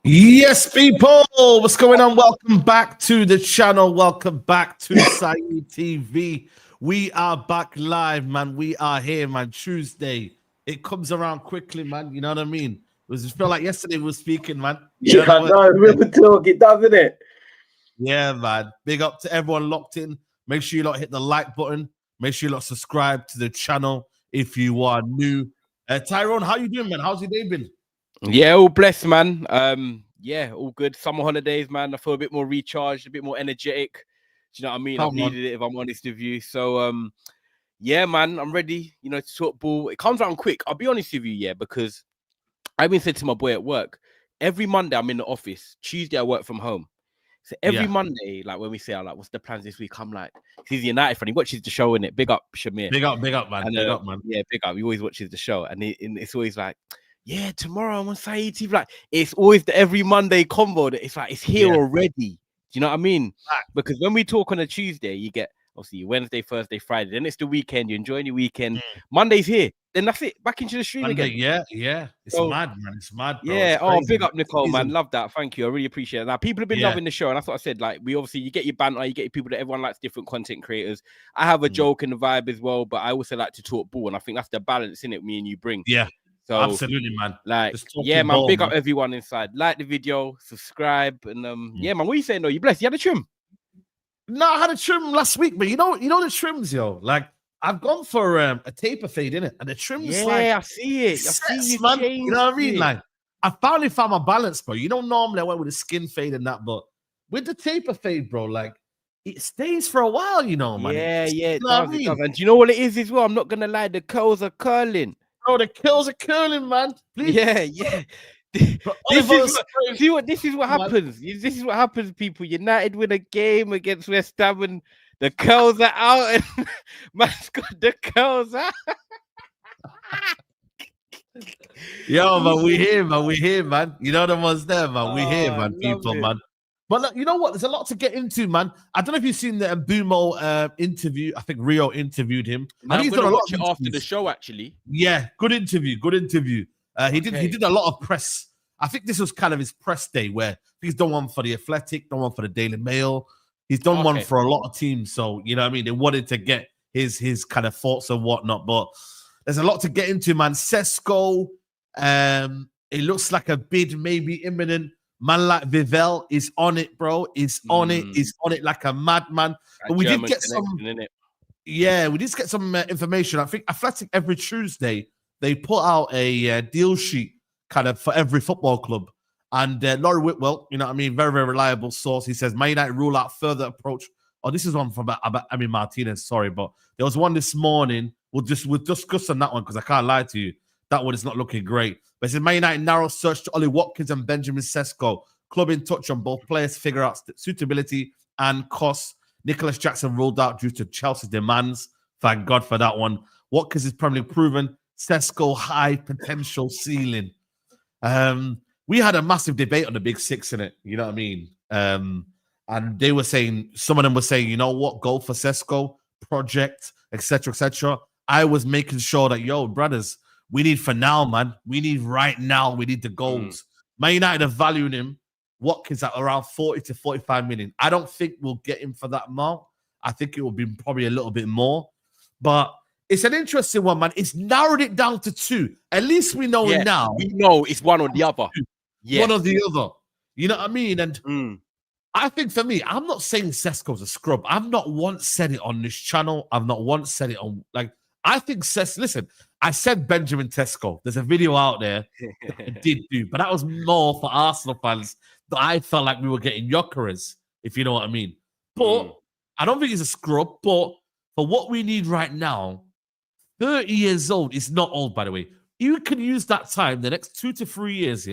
Yes, people, what's going on? Welcome back to the channel. Welcome back to Saeed TV. We are back live, man. We are here, man. Tuesday. It comes around quickly, man. You know what I mean? It was feel like yesterday we were speaking, man. Yeah, I know. We were talking, doesn't it? Yeah, man. Big up to everyone locked in. Make sure you lot hit the like button. Make sure you lot subscribe to the channel if you are new. Tyrone, how you doing, man? How's your day been? Yeah, all blessed, man. Yeah, all good. Summer holidays, man. I feel a bit more recharged, a bit more energetic. Do you know what I mean? I've needed it, if I'm honest with you. So, yeah, man, I'm ready, you know, to talk ball. It comes around quick. I'll be honest with you, yeah, because I even said to my boy at work, every Monday I'm in the office. Tuesday I work from home. So every Monday, like when we say, like, what's the plans this week? I'm like, he's a United fan. He watches the show, innit? Big up, Shamir. Big up, man. And, big up, man. Yeah, big up. He always watches the show. And it's always like, yeah, tomorrow I'm on Saeed TV. Like, it's always the every Monday combo that it's like, it's here already. Do you know what I mean? Because when we talk on a Tuesday, you get obviously Wednesday, Thursday, Friday. Then it's the weekend. You're enjoying your weekend. Monday's here. Then that's it. Back into the stream Monday, again. Yeah. It's mad, man. It's mad, bro. Yeah. It's crazy, big up, Nicole, man. Love that. Thank you. I really appreciate it. Now, people have been loving the show. And that's what I said. Like, we obviously, you get your banter, you get your people that everyone likes, different content creators. I have a joke and a vibe as well, but I also like to talk ball. And I think that's the balance in it me and you bring. Yeah. So, absolutely, man. Like, yeah, man. Big up everyone inside. Like the video, subscribe, and yeah, man. What are you saying though? You blessed? You had a trim? No, I had a trim last week, but you know the trims, yo. Like, I've gone for a taper fade, innit? And the trims, I see it. I see you, man. You know what I mean? Like, I finally found my balance, bro. You know, normally I went with a skin fade and that, but with the taper fade, bro, like, it stays for a while, you know, man. Yeah, it does. And do you know what it is as well? I'm not gonna lie, the curls are curling. Bro, the curls are curling, man. Please. Yeah. This is what happens. This is what happens, people. United win a game against West Ham and the curls are out, and man's got the curls out. Yo, man, we here, man. You know the ones there, man. We here, man, people, man. But look, you know what? There's a lot to get into, man. I don't know if you've seen the Mbumo interview. I think Rio interviewed him. I'm going to watch it after the show, actually. Yeah, good interview. He did a lot of press. I think this was kind of his press day where he's done one for the Athletic, done one for the Daily Mail. He's done one for a lot of teams. So, you know what I mean? They wanted to get his kind of thoughts and whatnot. But there's a lot to get into, man. Sesko, it looks like a bid maybe imminent. Man like Vivell is on it, bro. Is on it. Is on it like a madman. But we did get some. Yeah, we did get some information. I think Athletic every Tuesday they put out a deal sheet kind of for every football club. And Laurie Whitwell, you know what I mean, very, very reliable source. He says, Man United rule out further approach. Oh, this is one from Martinez, sorry, but there was one this morning. We'll discuss on that one because I can't lie to you. that one is not looking great. But it says Man United narrow search to Ollie Watkins and Benjamin Sesko. Club in touch on both players to figure out suitability and costs. Nicholas Jackson ruled out due to Chelsea's demands. Thank God for that one. Watkins is probably proven. Sesko high potential ceiling. We had a massive debate on the Big Six in it. You know what I mean? And they were saying, some of them were saying, you know what, go for Sesko, project, etc., etc. I was making sure that, yo, brothers, we need for now, man. We need right now. We need the goals. Man United are valuing him. Watkins at around 40 to 45 million. I don't think we'll get him for that amount. I think it will be probably a little bit more. But it's an interesting one, man. It's narrowed it down to 2. At least we know now. We know it's one or the other. Yeah. One or the other. You know what I mean? And I think for me, I'm not saying Sesko's a scrub. I've not once said it on this channel. I've not once said it on, I think listen, I said Benjamin Sesko. There's a video out there that I did do, but that was more for Arsenal fans that I felt like we were getting Yokeres, if you know what I mean. But I don't think he's a scrub, but for what we need right now, 30 years old is not old, by the way. You can use that time, the next 2 to 3 years,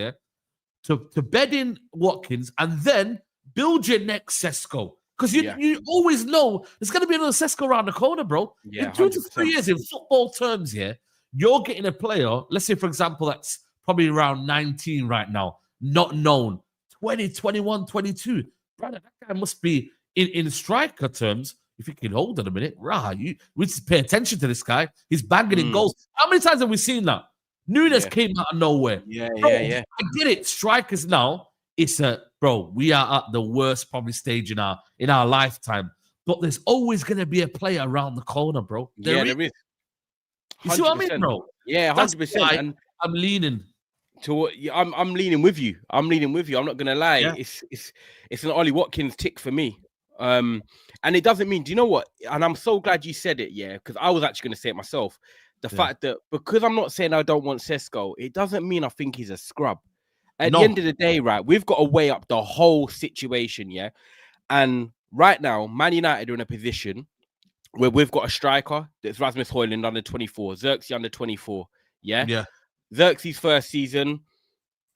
to bed in Watkins and then build your next Sesko. Because you always know there's going to be another Sesko around the corner, bro. Yeah, in 2 to 3 years, in football terms, you're getting a player, let's say, for example, that's probably around 19 right now, not known, 20, 21, 22. Brother, that guy must be, in striker terms, if you can hold it a minute, we just pay attention to this guy. He's banging in goals. How many times have we seen that? Nunes came out of nowhere. Bro, I get it. Strikers now, we are at the worst probably stage in our lifetime. But there's always going to be a player around the corner, bro. There is. You see what I mean, bro? Yeah, 100%. And I'm leaning. I'm leaning with you. I'm not gonna lie. Yeah. It's an Ollie Watkins tick for me. And it doesn't mean, do you know what? And I'm so glad you said it, because I was actually gonna say it myself. The fact that because I'm not saying I don't want Sesko, it doesn't mean I think he's a scrub. At the end of the day, right, we've got to weigh up the whole situation, And right now, Man United are in a position where we've got a striker that's Rasmus Højlund under 24, Xerxes under 24, Yeah. Xerxes' first season,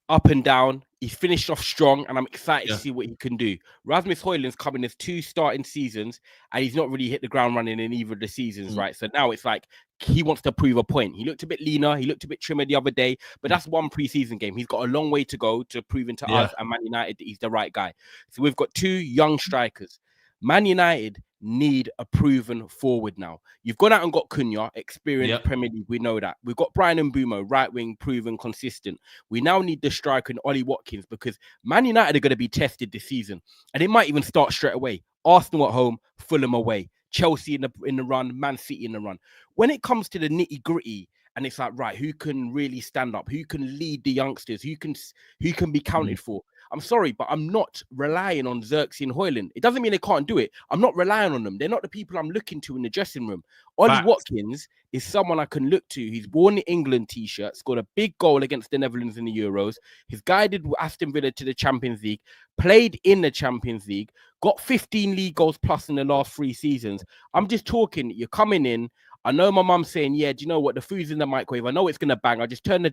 up and down. He finished off strong, and I'm excited to see what he can do. Rasmus Højlund's coming as 2 starting seasons, and he's not really hit the ground running in either of the seasons, right? So now it's like he wants to prove a point. He looked a bit leaner. He looked a bit trimmer the other day, but that's one preseason game. He's got a long way to go to proving to us and Man United that he's the right guy. So we've got 2 young strikers. Man United need a proven forward now. You've gone out and got Cunha, experienced Premier League. We know that. We've got Brian Mbeumo, right wing, proven, consistent. We now need the striker in Ollie Watkins because Man United are going to be tested this season, and it might even start straight away. Arsenal at home, Fulham away, Chelsea in the run, Man City in the run. When it comes to the nitty gritty, and it's like, right, who can really stand up? Who can lead the youngsters? Who can be counted for? I'm sorry, but I'm not relying on Xerxes and Højlund. It doesn't mean they can't do it. I'm not relying on them. They're not the people I'm looking to in the dressing room. Ollie Watkins is someone I can look to. He's worn the England t-shirt, scored a big goal against the Netherlands in the Euros. He's guided Aston Villa to the Champions League, played in the Champions League, got 15 league goals plus in the last 3 seasons. I'm just talking, you're coming in. I know my mum's saying, do you know what? The food's in the microwave. I know it's going to bang. I just turn the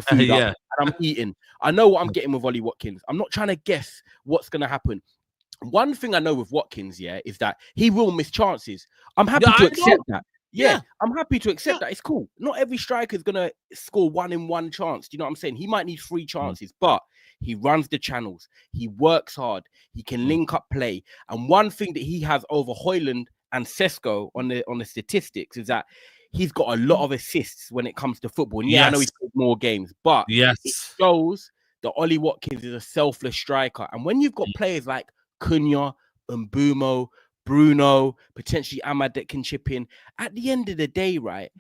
food up and I'm eating. I know what I'm getting with Ollie Watkins. I'm not trying to guess what's going to happen. One thing I know with Watkins, is that he will miss chances. I'm happy to accept that. I'm happy to accept that. It's cool. Not every striker is going to score 1 in 1 chance. Do you know what I'm saying? He might need 3 chances, but he runs the channels. He works hard. He can link up play. And one thing that he has over Højlund and Sesko on the statistics is that he's got a lot of assists when it comes to football. And I know he's played more games, but it shows that Ollie Watkins is a selfless striker. And when you've got players like Cunha, Mbeumo, Bruno, potentially Ahmad that can chip in, at the end of the day, right,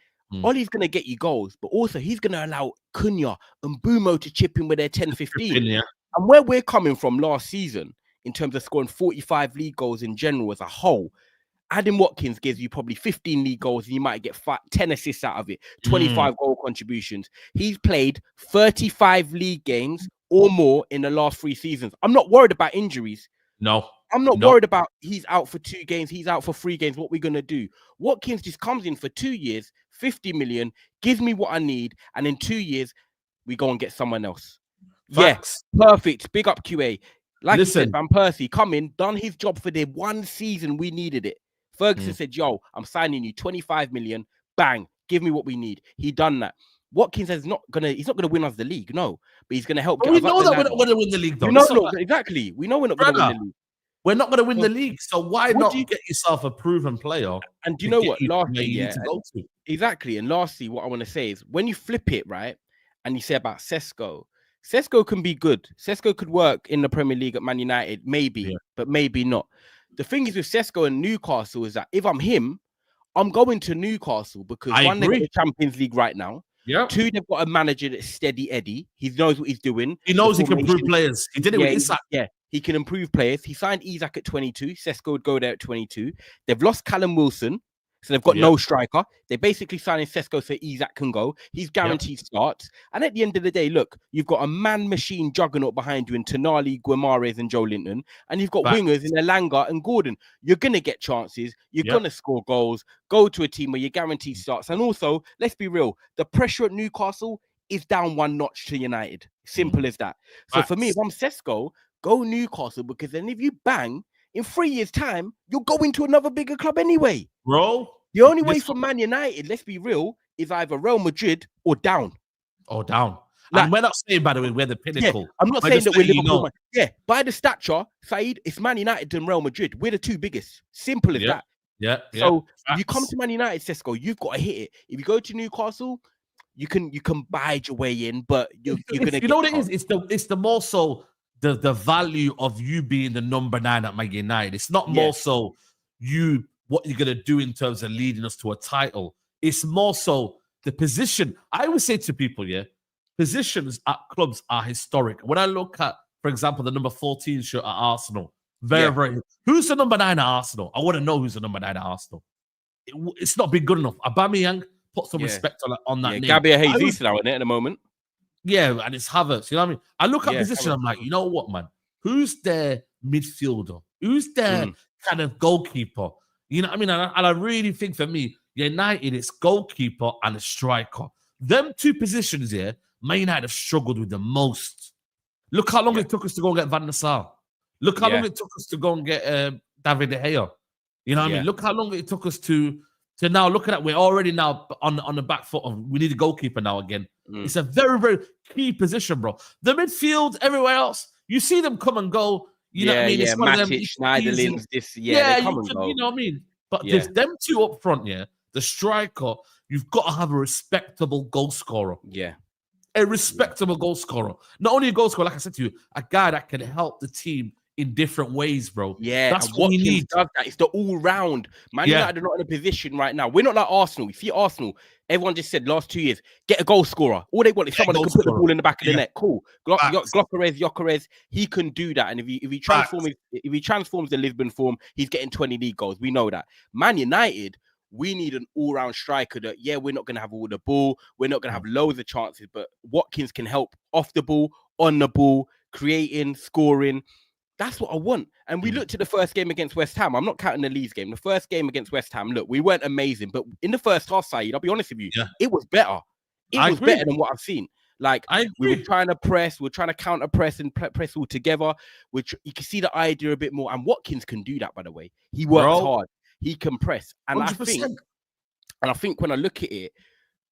Ollie's going to get you goals, but also he's going to allow Cunha and Mbeumo to chip in with their 10-15. And where we're coming from last season, in terms of scoring 45 league goals in general as a whole, Adam Watkins gives you probably 15 league goals and you might get 10 assists out of it, 25 goal contributions. He's played 35 league games or more in the last 3 seasons. I'm not worried about injuries. No. I'm not worried about he's out for 2 games, he's out for 3 games. What we're gonna do? Watkins just comes in for 2 years, 50 million, gives me what I need, and in 2 years we go and get someone else. Facts. Yeah, perfect. Big up QA. Like Listen, you said, Van Persie come in, done his job for the 1 season we needed it. Ferguson said, "Yo, I'm signing you 25 million. Bang, give me what we need." He done that. Watkins is not gonna. He's not gonna win us the league, no. But he's gonna help. But we know that we're not gonna win the league, though. We know, exactly. We know we're not gonna win the league. We're not gonna win the league, so why not get yourself a proven player? And do you know what? Lastly, you need to go to. Exactly. And lastly, what I want to say is when you flip it right, and you say about Sesko. Sesko can be good. Sesko could work in the Premier League at Man United, maybe, but maybe not. The thing is with Sesko and Newcastle is that if I'm him, I'm going to Newcastle because one, they've got the Champions League right now. Yeah. 2, they've got a manager that's steady Eddie. He knows what he's doing. He knows he can improve players. He did it with Isak. Yeah, he can improve players. He signed Isak at 22. Sesko would go there at 22. They've lost Callum Wilson. So they've got no striker. They're basically signing Sesko so Isak can go. He's guaranteed starts. And at the end of the day, look, you've got a man-machine juggernaut behind you in Tonali, Guimaraes, and Joe Linton. And you've got wingers in Elanga and Gordon. You're going to get chances. You're going to score goals. Go to a team where you're guaranteed starts. And also, let's be real, the pressure at Newcastle is down 1 notch to United. Simple as that. So for me, if I'm Sesko, go Newcastle because then if you bang, in 3 years' time, you'll go into another bigger club anyway. Bro, the only way for Man United, let's be real, is either Real Madrid or down. Like, and we're not saying, by the way, we're the pinnacle. Yeah, I'm not saying that we're Liverpool. Yeah, by the stature, Saeed, it's Man United and Real Madrid. We're the 2 biggest. Simple as that. Yeah. So you come to Man United, Sesko, you've got to hit it. If you go to Newcastle, you can bide your way in, but you're gonna. You know what it is? It's the more so the value of you being the number 9 at Man United. It's not more so what you're gonna do in terms of leading us to a title. It's more so the position. I always say to people, positions at clubs are historic. When I look at, for example, the number 14 shirt at Arsenal, very. Who's the number 9 at Arsenal? I want to know who's the number 9 at Arsenal. It's not been good enough. Aubameyang, put some respect on that name. Gabriel Jesus now in it at the moment. Yeah, and it's Havertz. You know what I mean? I look at position. I'm like, you know what, man? Who's their midfielder? Who's their kind of goalkeeper? You know what I mean? And I really think for me, United, it's goalkeeper and a striker. Them 2 positions here, Man United have struggled with the most. Look how long it took us to go and get Van der Sar. Look how long it took us to go and get David De Gea. You know what I mean? Look how long it took us to now look at that. We're already now on the back foot of we need a goalkeeper now again. It's a very, very key position, bro. The midfield, everywhere else, you see them come and go. You know what I mean? It's one of them. Schneiderlins, they come and go. You know what I mean? But there's them 2 up front, the striker, you've got to have a respectable goal scorer. Yeah. A respectable goal scorer. Not only a goal scorer, like I said to you, a guy that can help the team in different ways, bro. Yeah, that's what we need. Does that. It's the all-round. Man United are not in a position right now. We're not like Arsenal. You see Arsenal, everyone just said last 2 years, get a goal scorer. All they want is someone that can put the ball in the back of the net. Cool. Gyökeres, he can do that. And if he transforms the Lisbon form, he's getting 20 league goals. We know that. Man United, we need an all-round striker that, we're not going to have all the ball. We're not going to have loads of chances, but Watkins can help off the ball, on the ball, creating, scoring. That's what I want. And we looked at the first game against West Ham. I'm not counting the Leeds game. The first game against West Ham, look, we weren't amazing. But in the first half, Saeed, I'll be honest with you, it was better. It was better than what I've seen. Like, we were trying to press. We're trying to counter press and press all together, which you can see the idea a bit more. And Watkins can do that, by the way. He works hard. He can press. And 100%. I think when I look at it,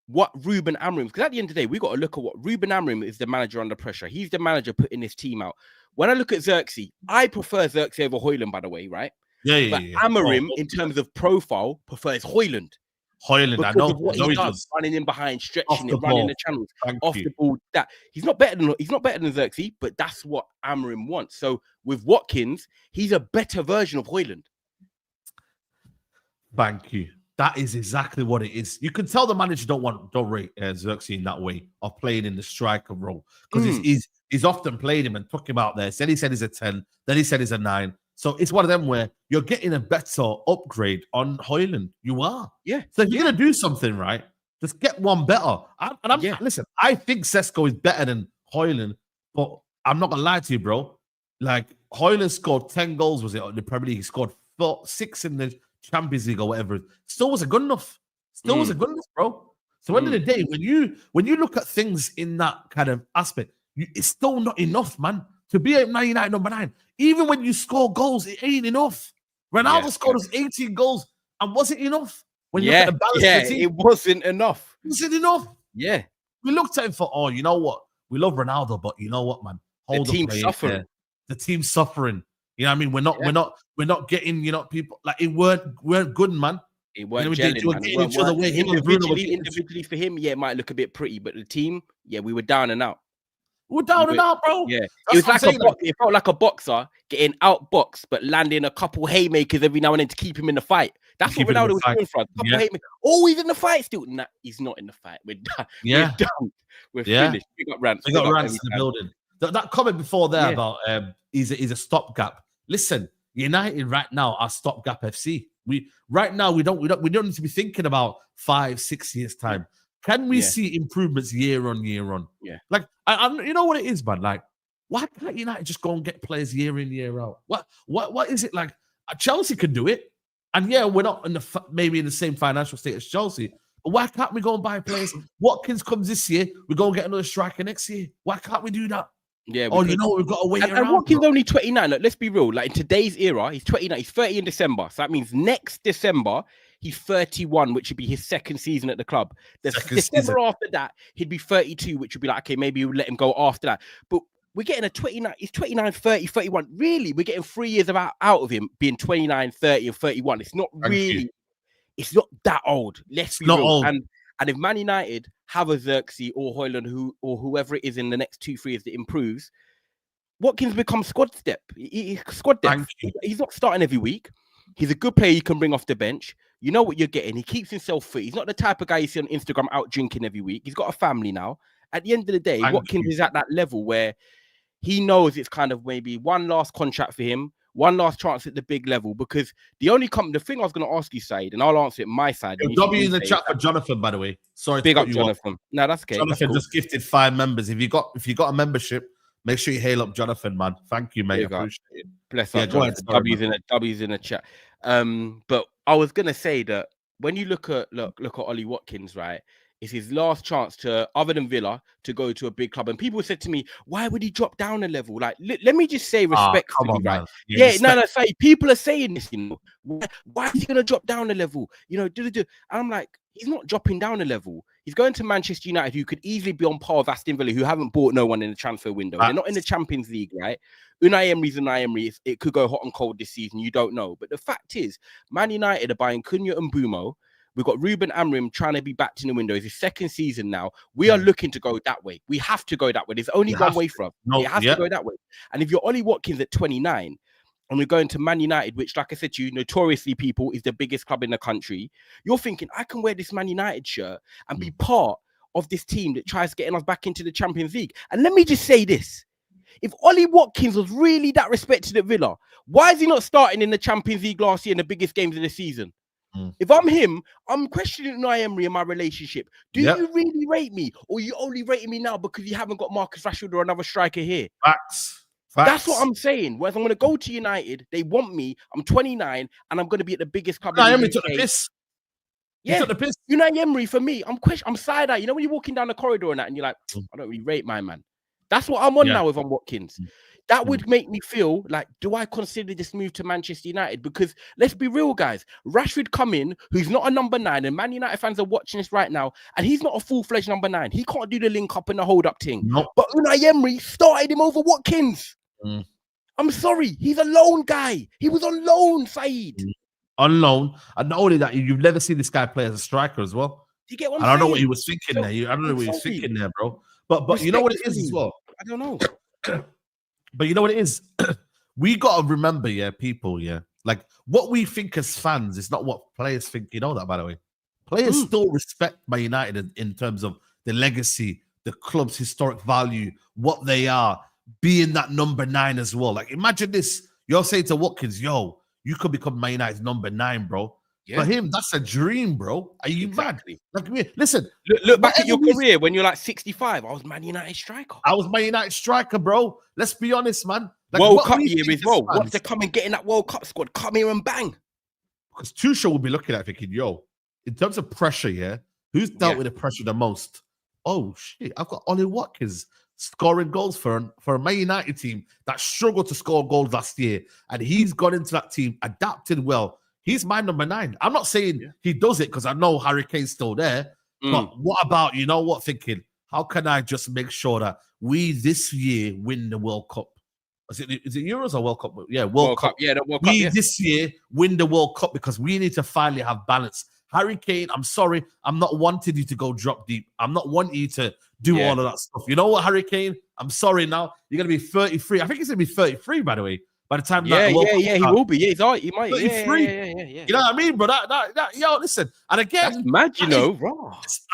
what Ruben Amorim, because at the end of the day, we got to look at what Ruben Amorim is, the manager under pressure. He's the manager putting his team out. When I look at Xerxes, I prefer Xerxes over Højlund, by the way, right? But Amorim, in terms of profile, prefers Højlund. I know what he does, running in behind, stretching it, running the channels, off the ball. That he's not better than Xerxes, but that's what Amorim wants. So with Watkins, he's a better version of Højlund. Thank you. That is exactly what it is. You can tell the manager don't rate Xerxes in that way of playing in the striker role because he's often played him and took him out there. Said he's a 10, then he said he's a 9. So it's one of them where you're getting a better upgrade on Højlund. You are. Yeah. So if you're going to do something right, just get one better. Listen, I think Sesko is better than Højlund, but I'm not going to lie to you, bro. Like Højlund scored 10 goals, was it, in the Premier League? He scored 6 in the Champions League or whatever. Still wasn't good enough. Still wasn't good enough, bro. So at the end of the day, when you look at things in that kind of aspect, it's still not enough, man. To be at Man United number 9, even when you score goals, it ain't enough. Ronaldo scored us 18 goals, and was it enough? When you look at the balance of the team, it wasn't enough. Was it enough? Yeah. We looked at him for, oh, you know what? We love Ronaldo, but you know what, man? The team's suffering. The team's suffering. You know what I mean? We're not getting, people like it weren't good, man. It weren't gelling, man. Each other way. Individually for him, it might look a bit pretty, but the team, we were down and out. We're down and out, bro. Yeah, it felt like a boxer getting outboxed, but landing a couple haymakers every now and then to keep him in the fight. That's what Ronaldo was doing for us. Haymakers. Oh, he's in the fight still. Nah, he's not in the fight. We're done. We're done. We're finished. We got rants. We got rants in the building. That comment before there about he's a stopgap. Listen, United right now are stopgap FC. We don't need to be thinking about 5-6 years time. Can we see improvements year on year on? Yeah. Like, you know what it is, man? Like, why can't United just go and get players year in, year out? What is it like? Chelsea can do it. And we're not maybe in the same financial state as Chelsea. But why can't we go and buy players? Watkins comes this year. We go and get another striker next year. Why can't we do that? Yeah. You know we've got to wait around. And Watkins only 29. Look, let's be real. Like in today's era, he's 29. He's 30 in December. So that means next December, he's 31, which would be his second season at the club. The December after that, he'd be 32, which would be like, okay, maybe we'll let him go after that. But we're getting a 29, he's 29, 30, 31. Really, we're getting 3 years out of him being 29, 30, and 31. It's not really, it's not that old. Let's be real. Old. And if Man United have a Xerxes or Højlund or whoever it is in the next 2-3 years that improves, Watkins becomes squad depth. He's not starting every week. He's a good player you can bring off the bench. You know what you're getting. He keeps himself fit. He's not the type of guy you see on Instagram out drinking every week. He's got a family now. At the end of the day, Watkins is at that level where he knows it's kind of maybe one last contract for him, one last chance at the big level. Because the thing I was going to ask you, Saeed, and I'll answer it my side. W in the chat for Jonathan, by the way. Sorry, big up Jonathan. No, that's okay. Jonathan just gifted 5 members. If you got a membership, make sure you hail up Jonathan, man. Thank you, mate. Appreciate it. Bless up. Go ahead. W's in the chat. But I was gonna say that when you look at Ollie Watkins, right? It's his last chance to, other than Villa, to go to a big club. And people said to me, why would he drop down a level? Like, let me just say respectfully, right? Say people are saying this, why is he gonna drop down a level? And I'm like, he's not dropping down a level. He's going to Manchester United, who could easily be on par with Aston Villa, who haven't bought no one in the transfer window. They're not in the Champions League, right? Unai Emery. It could go hot and cold this season. You don't know. But the fact is, Man United are buying Cunha and Bumo. We've got Ruben Amorim trying to be backed in the window. It's his second season now. We are looking to go that way. We have to go that way. There's only one way for us. It has to go that way. And if you're Ollie Watkins at 29, and we're going to Man United, which, like I said to you, notoriously, people, is the biggest club in the country, you're thinking, I can wear this Man United shirt and be part of this team that tries getting us back into the Champions League. And let me just say this. If Ollie Watkins was really that respected at Villa, why is he not starting in the Champions League last year in the biggest games of the season? If I'm him, I'm questioning Unai Emery and my relationship. Do you really rate me? Or are you only rating me now because you haven't got Marcus Rashford or another striker here? Facts. That's what I'm saying. Whereas I'm going to go to United, they want me. I'm 29, and I'm going to be at the biggest club. Unai Emery took the piss. Yeah, took the piss. Unai Emery for me. I'm side-eye. You know when you're walking down the corridor and that, and you're like, I don't really rate my man. That's what I'm on now if I'm Watkins. That would make me feel like, do I consider this move to Manchester United? Because let's be real, guys. Rashford come in, who's not a number 9, and Man United fans are watching this right now, and he's not a full-fledged number 9. He can't do the link-up and the hold-up thing. Nope. But Unai Emery started him over Watkins. I'm sorry. He's a loan guy. He was on loan, Saeed. On loan. And not only that, you've never seen this guy play as a striker as well. You get what I don't know what he was thinking there. I don't know what he was thinking there, bro. But you know what it is as well? I don't know. But you know what it is? We got to remember, people, like what we think as fans is not what players think. You know that, by the way. Players still respect Man United in terms of the legacy, the club's historic value, what they are, being that number 9 as well. Like, imagine this. You're saying to Watkins, yo, you could become Man United's number 9, bro. Yeah. For him, that's a dream, bro. Are you mad? Like, listen, look back at your career when you're like 65. I was Man United striker. I was Man United striker, bro. Let's be honest, man. Like, World what Cup we year think as well. as Once fans- they come and get in that World Cup squad, come here and bang. Because Tuchel will be looking at thinking, yo, in terms of pressure, yeah, who's dealt with the pressure the most? Oh shit, I've got Ollie Watkins scoring goals for a Man United team that struggled to score goals last year, and he's gone into that team, adapted well. He's my number 9. I'm not saying he does it because I know Harry Kane's still there, but what about, you know what, thinking, how can I just make sure that we this year win the World Cup? Is it Euros or World Cup? Yeah, World Cup. Yeah, the World Cup. We this year win the World Cup because we need to finally have balance. Harry Kane, I'm sorry, I'm not wanting you to go drop deep. I'm not wanting you to do all of that stuff. You know what, Harry Kane? I'm sorry now. You're going to be 33. I think he's going to be 33, by the way, by the time he will be. Yeah, he's all right. He might. 33. Yeah. You know what I mean? But yo, listen. And again, that's mad, you know.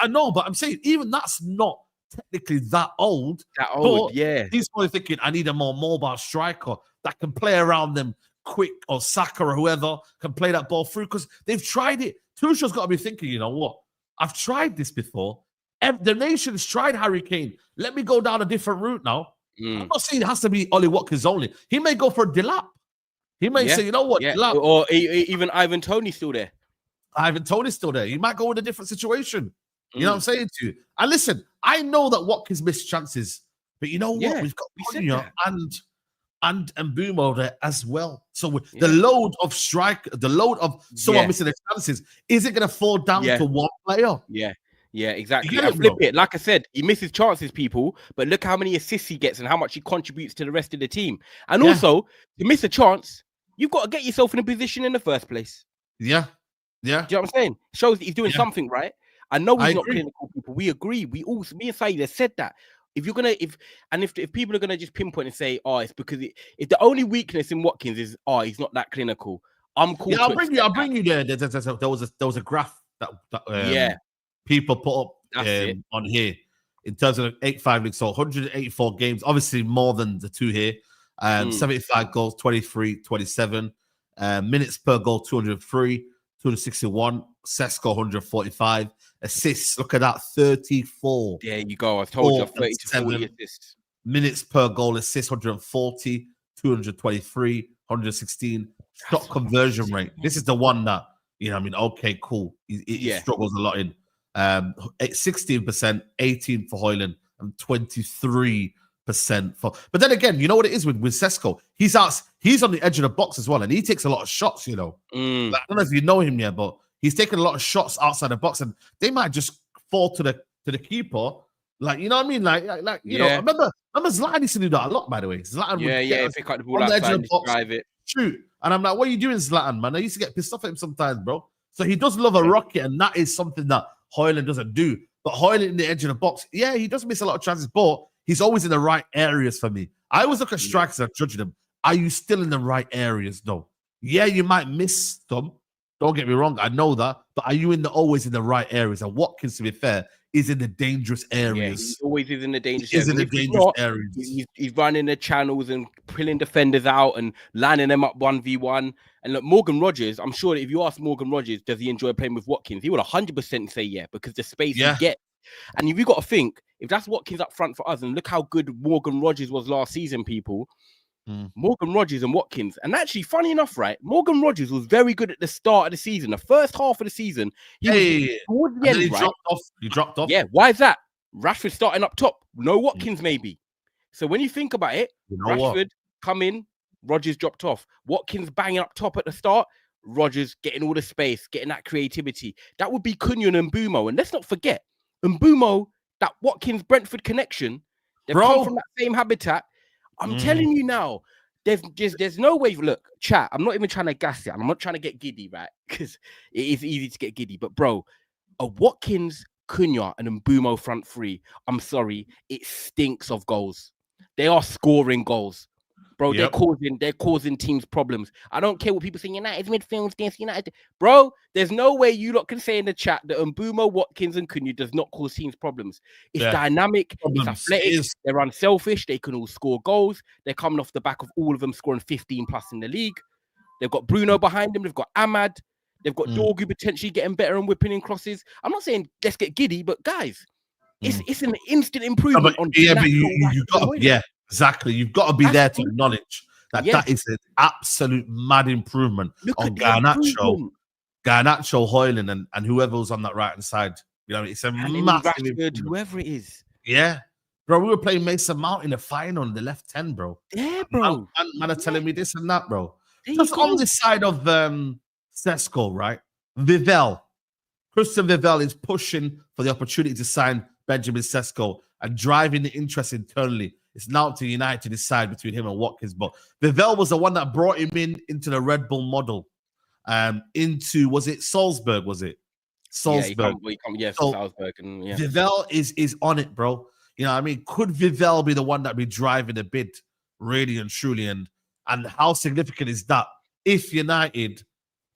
I know, but I'm saying even that's not technically that old. He's probably thinking, I need a more mobile striker that can play around them quick, or Saka or whoever can play that ball through, because they've tried it. Tuchel's got to be thinking, you know what? I've tried this before. The nation's tried Harry Kane. Let me go down a different route now. I'm not saying it has to be Ollie Watkins only. He may go for Delap. He may say, you know what? Delap. Or even Ivan Toney's still there. Ivan Toney's still there. He might go in a different situation. You know what I'm saying to you? And listen, I know that Watkins missed chances, but you know what? We've got Cunha and Mbeumo there as well. So the load of someone missing the chances isn't going to fall down to one player. Yeah, exactly. I flip it. Like I said, he misses chances, people, but look how many assists he gets and how much he contributes to the rest of the team. And also, to miss a chance, you've got to get yourself in a position in the first place. Yeah. Do you know what I'm saying? Shows that he's doing something right. I know he's not clinical, people. We agree. Me and Saeed have said that. If people are gonna just pinpoint and say, oh, it's because if the only weakness in Watkins is, oh, he's not that clinical, I'm cool. Yeah, I'll bring you there. There was a graph that people put up on here in terms of 8-5 league. So 184 games, obviously more than the two here. 75 goals, 23, 27 minutes per goal, 203, 261. Sesko 145 assists. Look at that, 34. There you go. I told you, 30 to 40 assists. Minutes per goal, assists 140, 223, 116. Shot conversion rate. This is the one that, you know, I mean, okay, cool. He struggles a lot in. 16%, 18 for Højlund, and 23% for. But then again, you know what it is with Sesko? He's on the edge of the box as well, and he takes a lot of shots. You know, like, I don't know if you know him yet, but he's taking a lot of shots outside the box, and they might just fall to the keeper. Like, you know what I mean? Like you know, I remember Zlatan used to do that a lot, by the way. Zlatan would pick up the ball outside and drive it. Shoot. And I'm like, what are you doing, Zlatan, man? I used to get pissed off at him sometimes, bro. So he does love a rocket, and that is something that Højlund doesn't do. But Højlund in the edge of the box, he does miss a lot of chances, but he's always in the right areas for me. I always look at strikers and judge them. Are you still in the right areas, though? Yeah, you might miss some. Don't get me wrong. I know that. But are you always in the right areas? And Watkins, to be fair, is in the dangerous areas. He always is in the dangerous areas. He's running the channels and pulling defenders out and lining them up 1v1. And look, Morgan Rogers, I'm sure that if you ask Morgan Rogers, does he enjoy playing with Watkins? He would 100% say yeah, because the space he gets. And if you got to think, if that's Watkins up front for us, and look how good Morgan Rogers was last season, people. Morgan Rogers and Watkins. And actually, funny enough, right? Morgan Rogers was very good at the start of the season. The first half of the season, he dropped off. Yeah, why is that? Rashford starting up top. No Watkins, maybe. So when you think about it, Rashford come in, Rogers dropped off. Watkins banging up top at the start, Rogers getting all the space, getting that creativity. That would be Cunha and Mbeumo. And let's not forget, Mbeumo, that Watkins-Brentford connection, they've come from that same habitat. I'm telling you now, there's no way. Look, chat, I'm not even trying to gas it. I'm not trying to get giddy, right? Because it is easy to get giddy. But bro, a Watkins, Cunha, and Mbeumo front three, I'm sorry, it stinks of goals. They are scoring goals. Bro, they're causing teams problems. I don't care what people say. United's midfield, this United. Bro, there's no way you lot can say in the chat that Mbeumo, Watkins, and Cunha does not cause teams problems. It's dynamic, it's athletic, they're unselfish, they can all score goals. They're coming off the back of all of them scoring 15 plus in the league. They've got Bruno behind them, they've got Ahmad, they've got Dorgu potentially getting better and whipping in crosses. I'm not saying let's get giddy, but guys, it's an instant improvement on you got exactly. You've got to be there to acknowledge That is an absolute mad improvement Look on at the improvement. Garnacho, Hoyland, and whoever was on that right hand side. You know, it's a massive Rashford, improvement. whoever it is. Yeah. Bro, we were playing Mason Mount in the final in the left 10, bro. Yeah, bro. Man are telling me this and that, bro. There Just you go. on this side of Sesko, right? Vivell. Christian Vivell is pushing for the opportunity to sign Benjamin Sesko and driving the interest internally. It's now up to United to decide between him and Watkins. But Vivell was the one that brought him into the Red Bull model. Was it Salzburg? Was it? Salzburg. Salzburg. And Vivell is on it, bro. You know what I mean? Could Vivell be the one that be driving the bid, really and truly? And how significant is that? If United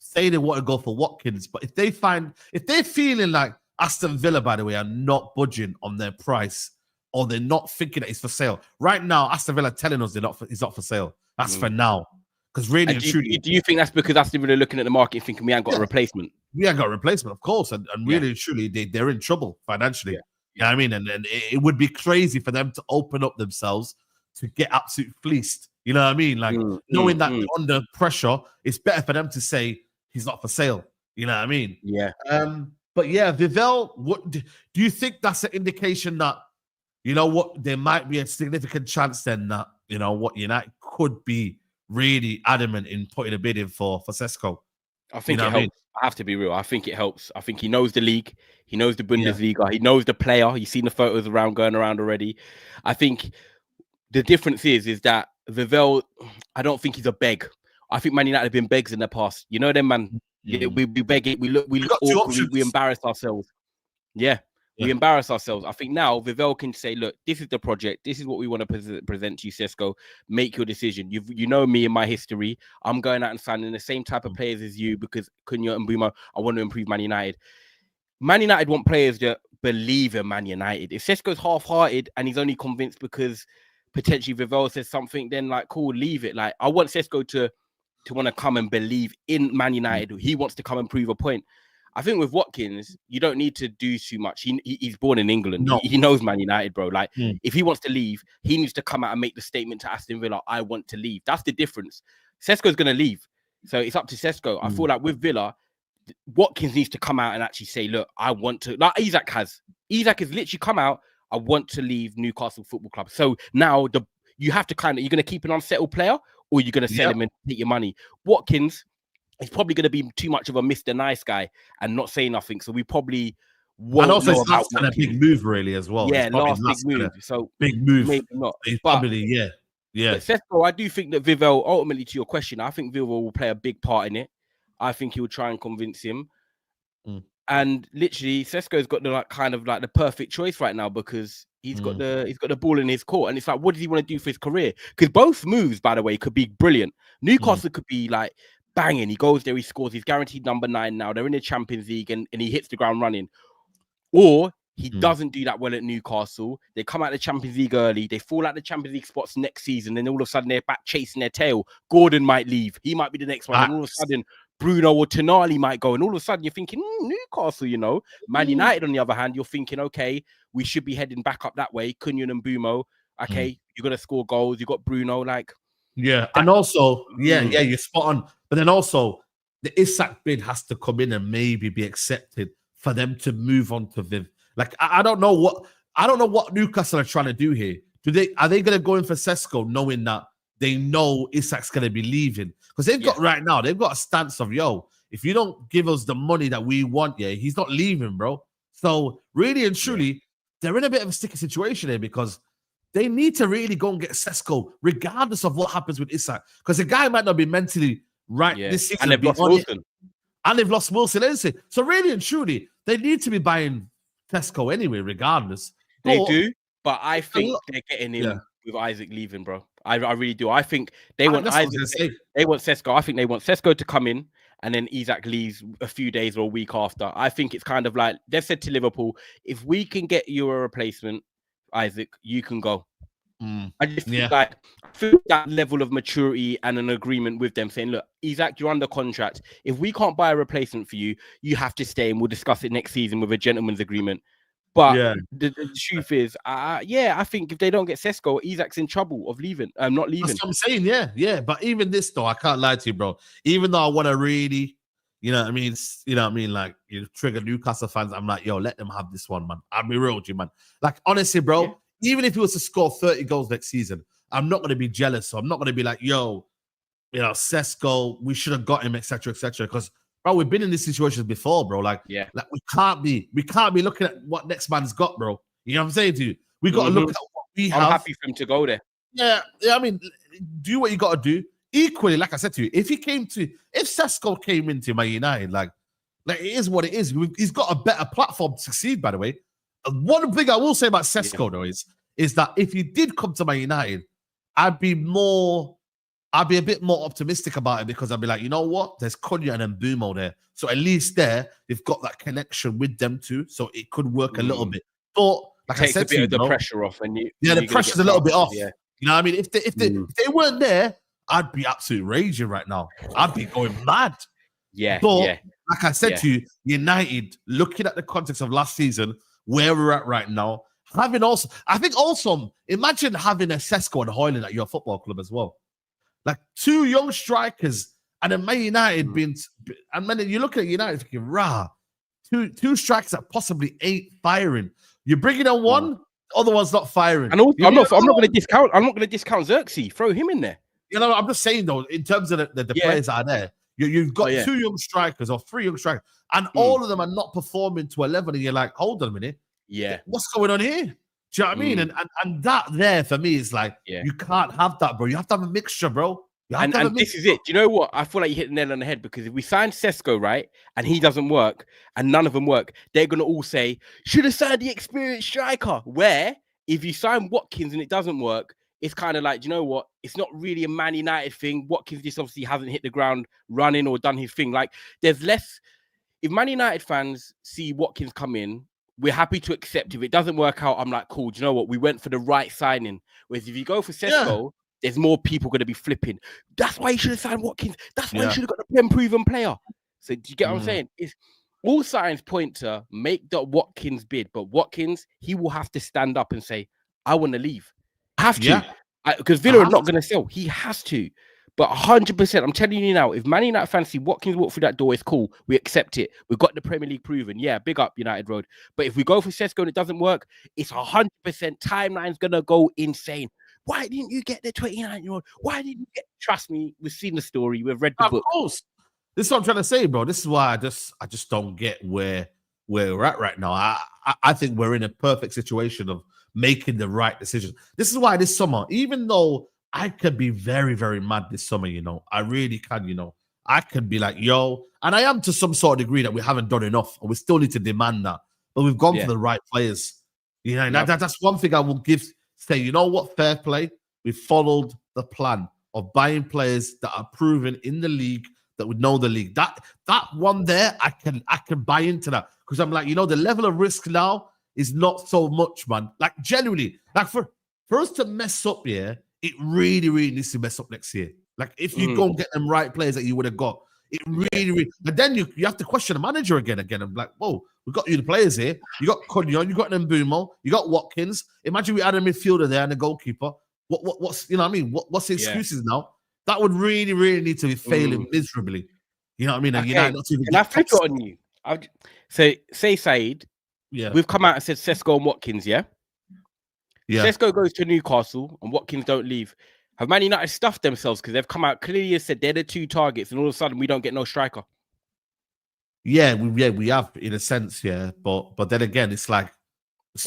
say they want to go for Watkins, but if they're feeling like Aston Villa, by the way, are not budging on their price, or they're not thinking that it's for sale. Right now, Aston Villa are telling us it's not for sale. That's for now. Because really and truly, do you think that's because Aston Villa are looking at the market thinking we ain't got a replacement? We ain't got a replacement, of course. And really and truly, they're in trouble financially. Yeah. You know what I mean? And it would be crazy for them to open up themselves to get absolute fleeced. You know what I mean? Like knowing that they're under pressure, it's better for them to say he's not for sale. You know what I mean? Yeah. But yeah, Vivell, what do you think that's an indication that, you know what, there might be a significant chance then that, you know, what United could be really adamant in putting a bid in for Sesko? I think it helps. I have to be real. I think it helps. I think he knows the league. He knows the Bundesliga. He knows the player. You've seen the photos going around already. I think the difference is that Vivell, I don't think he's a beg. I think Man United have been begs in the past. You know them, man. Yeah, we beg it. We look awkward. We embarrass ourselves. Yeah. We embarrass ourselves. I think now Vivell can say, look, this is the project. This is what we want to present to you, Sesko. Make your decision. You know me and my history. I'm going out and signing the same type of players as you because Cunha and Mbeumo, I want to improve Man United. Man United want players that believe in Man United. If Sesko's half-hearted and he's only convinced because potentially Vivell says something, then like, cool, leave it. Like, I want Sesko to want to come and believe in Man United. He wants to come and prove a point. I think with Watkins, you don't need to do too much. He's born in England. No. He knows Man United, bro. Like, if he wants to leave, he needs to come out and make the statement to Aston Villa, I want to leave. That's the difference. Sesko's going to leave. So it's up to Sesko. I feel like with Villa, Watkins needs to come out and actually say, look, I want to, like Isak has. Isak has literally come out, I want to leave Newcastle Football Club. So now you have to you're going to keep an unsettled player or you're going to sell him and take your money. Watkins, he's probably going to be too much of a Mr. Nice guy and not say nothing. So we probably won't. And also, it's last kind of big move, really, as well. Yeah, last big move. So big move. Maybe not. It's probably, yeah. Sesko, I do think that Vivell, ultimately to your question, I think Vivell will play a big part in it. I think he will try and convince him. And literally, Sesko's got the perfect choice right now because he's got the ball in his court. And it's like, what does he want to do for his career? Because both moves, by the way, could be brilliant. Newcastle could be like banging. He goes there, he scores. He's guaranteed number 9 now. They're in the Champions League and he hits the ground running. Or he doesn't do that well at Newcastle. They come out of the Champions League early. They fall out the Champions League spots next season. Then all of a sudden they're back chasing their tail. Gordon might leave. He might be the next one. And all of a sudden Bruno or Tonali might go. And all of a sudden you're thinking, Newcastle, you know. Man United, on the other hand, you're thinking, okay, we should be heading back up that way. Cunha and Mbeumo. Okay, you're going to score goals. You got Bruno, like. Yeah, and also, you're spot on. But then also, the Isak bid has to come in and maybe be accepted for them to move on to Viv. Like, I don't know what Newcastle are trying to do here. Are they going to go in for Sesko knowing that they know Isak's going to be leaving? Because they've got a stance of, if you don't give us the money that we want, he's not leaving, bro. So really and truly, they're in a bit of a sticky situation here because they need to really go and get Sesko, regardless of what happens with Isak. Because the guy might not be mentally right this season. And they've lost Wilson. And they've lost Wilson, isn't it? So really and truly, they need to be buying Sesko anyway, regardless. They do, but I think they're getting him with Isak leaving, bro. I really do. I think they want Isaac. They want Sesko. I think they want Sesko to come in, and then Isak leaves a few days or a week after. I think it's kind of like they've said to Liverpool, if we can get you a replacement, Isaac, you can go. I just feel like that level of maturity and an agreement with them saying, look, Isak, you're under contract. If we can't buy a replacement for you, you have to stay and we'll discuss it next season with a gentleman's agreement. But Yeah. the truth is, I think if they don't get Sesko, Isak's in trouble of leaving. Not leaving. That's what I'm saying. Yeah. But even this though, I can't lie to you, bro. Even though I want to really, you know what I mean? You know what I mean? Like, you trigger Newcastle fans. I'm like, yo, let them have this one, man. I'll be real with you, man. Like, honestly, bro, even if he was to score 30 goals next season, I'm not going to be jealous. So I'm not going to be like, yo, you know, Sesko, we should have got him, etc., etc. Because, bro, we've been in these situations before, bro. Like we can't be looking at what next man's got, bro. You know what I'm saying to you? We got to look at what we have. I'm happy for him to go there. Yeah. I mean, do what you got to do. Equally, like I said to you, if Sesko came into Man United, like it is what it is. He's got a better platform to succeed, by the way. One thing I will say about Sesko, though, is that if he did come to Man United, I'd be a bit more optimistic about it, because I'd be like, you know what? There's Konya and Mbumo there. So at least there, they've got that connection with them too. So it could work a little bit. But like I said, takes a bit of the pressure off, and the pressure's a little bit off. Yeah. You know what I mean? If they weren't there, I'd be absolutely raging right now. I'd be going mad. But like I said to you, United, looking at the context of last season, where we're at right now, imagine having a Sesko and Højlund at your football club as well. Like 2 young strikers, and then Man United and then you look at United thinking, two strikers that possibly ain't firing. You're bringing on one, the other one's not firing. And also, I'm not going to discount Xerxes. Throw him in there. You know, I'm just saying though, in terms of the players that are there, you've got 2 young strikers or 3 young strikers, and all of them are not performing to a level, and you're like, hold on a minute, what's going on here? Do you know what I mean? And that there for me is like, you can't have that, bro. You have to have a mixture, bro. And this is it. Do you know what? I feel like you hit the nail on the head, because if we sign Sesko, right, and he doesn't work, and none of them work, they're going to all say, should have signed the experienced striker. Where if you sign Watkins and it doesn't work, it's kind of like, do you know what? It's not really a Man United thing. Watkins just obviously hasn't hit the ground running or done his thing. Like, there's less. If Man United fans see Watkins come in, we're happy to accept. If it doesn't work out, I'm like, cool. Do you know what? We went for the right signing. Whereas if you go for Sesko, there's more people going to be flipping. That's why you should have signed Watkins. That's why you should have got the Prem proven player. So do you get what I'm saying? It's all signs point to make the Watkins bid, but Watkins, he will have to stand up and say, I want to leave. I have to. Because Villa are not going to sell. He has to. But 100%, I'm telling you now, if Man United fans see Watkins walk through that door, it's cool. We accept it. We've got the Premier League proven. Yeah, big up United Road. But if we go for Sesko and it doesn't work, it's 100% timeline's going to go insane. Why didn't you get the 29-year-old? Why didn't you get... Trust me, we've seen the story. We've read the book. Of course. This is what I'm trying to say, bro. This is why I just don't get where we're at right now. I think we're in a perfect situation of making the right decisions. This is why this summer, even though I could be very, very mad this summer, you know, I really can, you know, I could be like, yo, and I am to some sort of degree that we haven't done enough, and we still need to demand that, but we've gone for the right players. You know, that's one thing I will say, you know what, fair play. We followed the plan of buying players that are proven in the league, that would know the league. That one there, I can buy into that, because I'm like, you know, the level of risk now is not so much, man. Like, genuinely, like for us to mess up, it really, really needs to mess up next year. Like, if you go and get them right players that you would have got, it really, really. But then you have to question the manager again. I'm like, whoa, we got you the players here. You got Konya, you got Mbumo, you got Watkins. Imagine we had a midfielder there and a goalkeeper. What's you know what I mean? What's the excuses now? That would really, really need to be failing miserably. You know what I mean? And United not even. And I flip it on you. Say Saeed. Yeah, we've come out and said Sesko and Watkins. Yeah. Sesko goes to Newcastle and Watkins don't leave. Have Man United stuffed themselves because they've come out clearly and said they're the 2 targets, and all of a sudden we don't get no striker? Yeah, we have in a sense, but then again, it's like,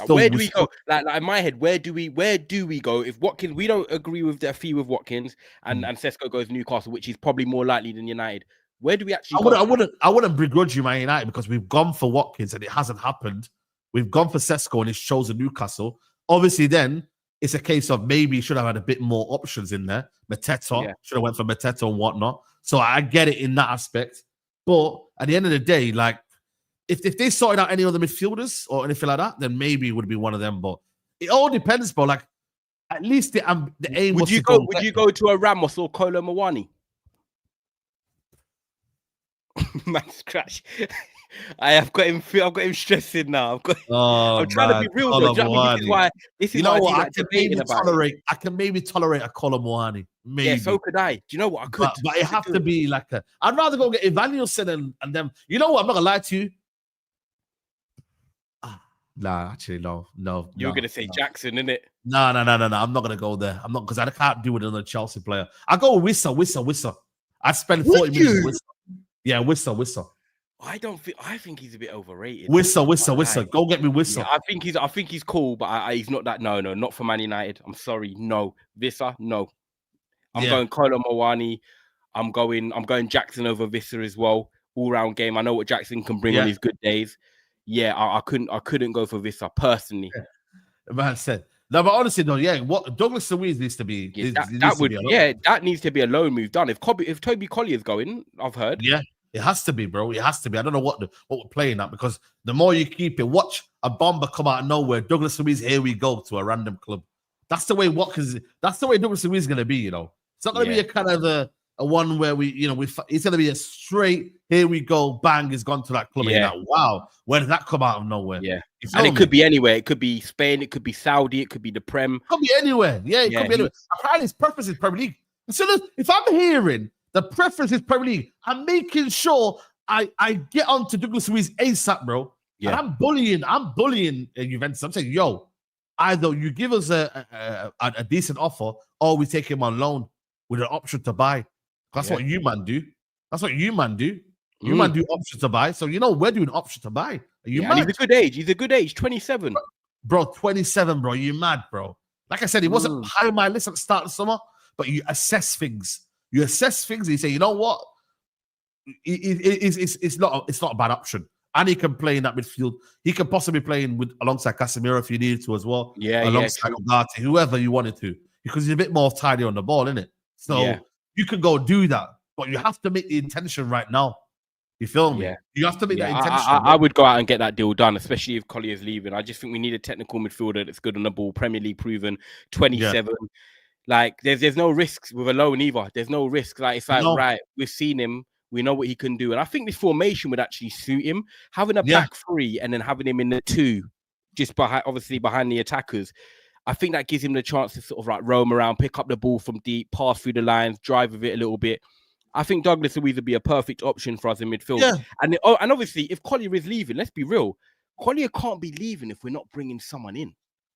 where do we go? Like in my head, where do we go if Watkins? We don't agree with their fee with Watkins, and Sesko goes to Newcastle, which is probably more likely than United. Where do we actually? I wouldn't begrudge you, Man United, because we've gone for Watkins and it hasn't happened. We've gone for Sesko and it's chosen Newcastle. Obviously, then it's a case of maybe you should have had a bit more options in there. Mateta should have went for Mateta and whatnot. So I get it in that aspect. But at the end of the day, like, if they sorted out any other midfielders or anything like that, then maybe it would be one of them. But it all depends, bro. Like, at least the aim was to go. Would you go to a Ramos or Kolo Muani? Man's crash. I've got him. I've got him stressing now. Oh I'm trying to be man, real though. Do you know what I mean? This is why I do like debating about it. I can maybe tolerate a Colomboani. Maybe. Yeah, so could I. Do you know what I could? But it have to be like a. I'd rather go get Evangelson and them. You know what? I'm not gonna lie to you. Nah, actually, no. You were gonna say Jackson, innit? No. I'm not gonna go there. I'm not because I can't do it with another Chelsea player. I go Wissa. I'd spend 40 minutes with Wissa. Yeah, Wissa. I think he's a bit overrated. Wissa. Go get me Wissa. Yeah, I think he's cool, but he's not that. No, not for Man United. I'm sorry. No. Wissa, no. I'm going Kolo Muani. I'm going Jackson over Wissa as well. All round game. I know what Jackson can bring on his good days. Yeah, I couldn't go for Wissa personally. Yeah. Man said. No, but honestly, though, what Douglas Luiz needs to be. That needs to be a loan move done. If Toby Collier's going, I've heard. Yeah, it has to be, bro. It has to be. I don't know what we're playing at because the more you keep it, watch a bomber come out of nowhere. Douglas Luiz, here we go to a random club. That's the way Watkins. That's the way Douglas Luiz is going to be. You know, it's not going to be a kind of a one where it's going to be a straight. Here we go, bang! He's gone to that club. Yeah. And wow, where did that come out of nowhere? Yeah, and it could be anywhere. It could be Spain. It could be Saudi. It could be the Prem. It could be anywhere. Yeah, it could be anywhere. Apparently, his preference is Premier League. So if I'm hearing the preference is Premier League, I'm making sure I get on to Douglas Luiz ASAP, bro. Yeah. And I'm bullying Juventus. I'm saying, yo, either you give us a decent offer or we take him on loan with an option to buy. That's what you man do. You man do option to buy. So, we're doing option to buy. Are you mad? And he's a good age, 27. Bro, 27, bro. You mad, bro. Like I said, he wasn't high on my list at the start of the summer, but you assess things. And you say, you know what? It's not a bad option. And he can play in that midfield. He can possibly play alongside Casemiro if you needed to as well. Yeah, alongside Ugarte, whoever you wanted to. Because he's a bit more tidy on the ball, isn't it? So you could go do that. But you have to make the intention right now. You feel me? Yeah. You have to make that intention. I would go out and get that deal done, especially if Collier's leaving. I just think we need a technical midfielder that's good on the ball, Premier League proven, 27. Yeah. Like, there's no risks with a loan either. There's no risk. Like, it's like, right, we've seen him. We know what he can do. And I think this formation would actually suit him. Having a back three and then having him in the two, just behind the attackers. I think that gives him the chance to sort of like roam around, pick up the ball from deep, pass through the lines, drive with it a little bit. I think Douglas Luiz would be a perfect option for us in midfield. Yeah. And obviously, if Collier is leaving, let's be real. Collier can't be leaving if we're not bringing someone in.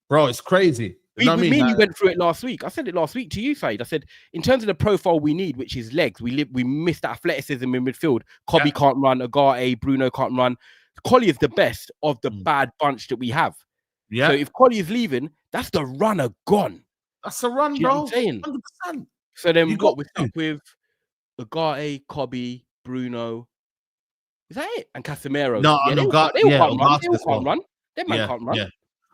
Bro, it's crazy. We went through it last week. I said it last week to you, Saeed. I said, in terms of the profile we need, which is legs, we missed athleticism in midfield. Cobby can't run. Ugarte, Bruno can't run. Collier's the best of the bad bunch that we have. Yeah. So if Collier's leaving, that's the runner gone. That's a run, bro. Know what I'm saying? 100%. So then we're stuck with Ugarte, Cobby, Bruno. Is that it? And Casemiro. No, they all can't run. They can't run. Yeah.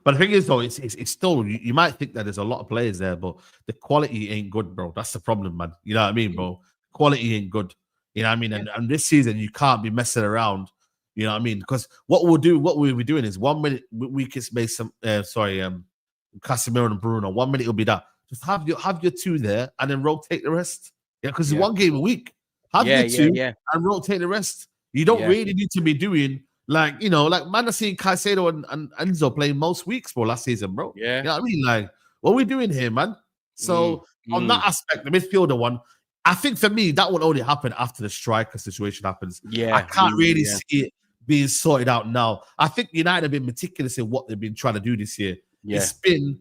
But the thing is, though, it's still, you might think that there's a lot of players there, but the quality ain't good, bro. That's the problem, man. You know what I mean, bro? Quality ain't good. You know what I mean? And this season, you can't be messing around. You know what I mean? Because what we'll be doing is 1 minute we can make some, Casemiro and Bruno. 1 minute it'll be that. Just have your two there and then rotate the rest. Yeah, because it's one game a week. Have your two and rotate the rest. You don't really need to be doing like man, I seen Caicedo and Enzo playing most weeks, bro, last season, bro. Yeah. You know what I mean? Like, what are we doing here, man? So on that aspect, the midfielder one, I think for me, that will only happen after the striker situation happens. Yeah. I can't really see it being sorted out now. I think United have been meticulous in what they've been trying to do this year. Yeah. It's been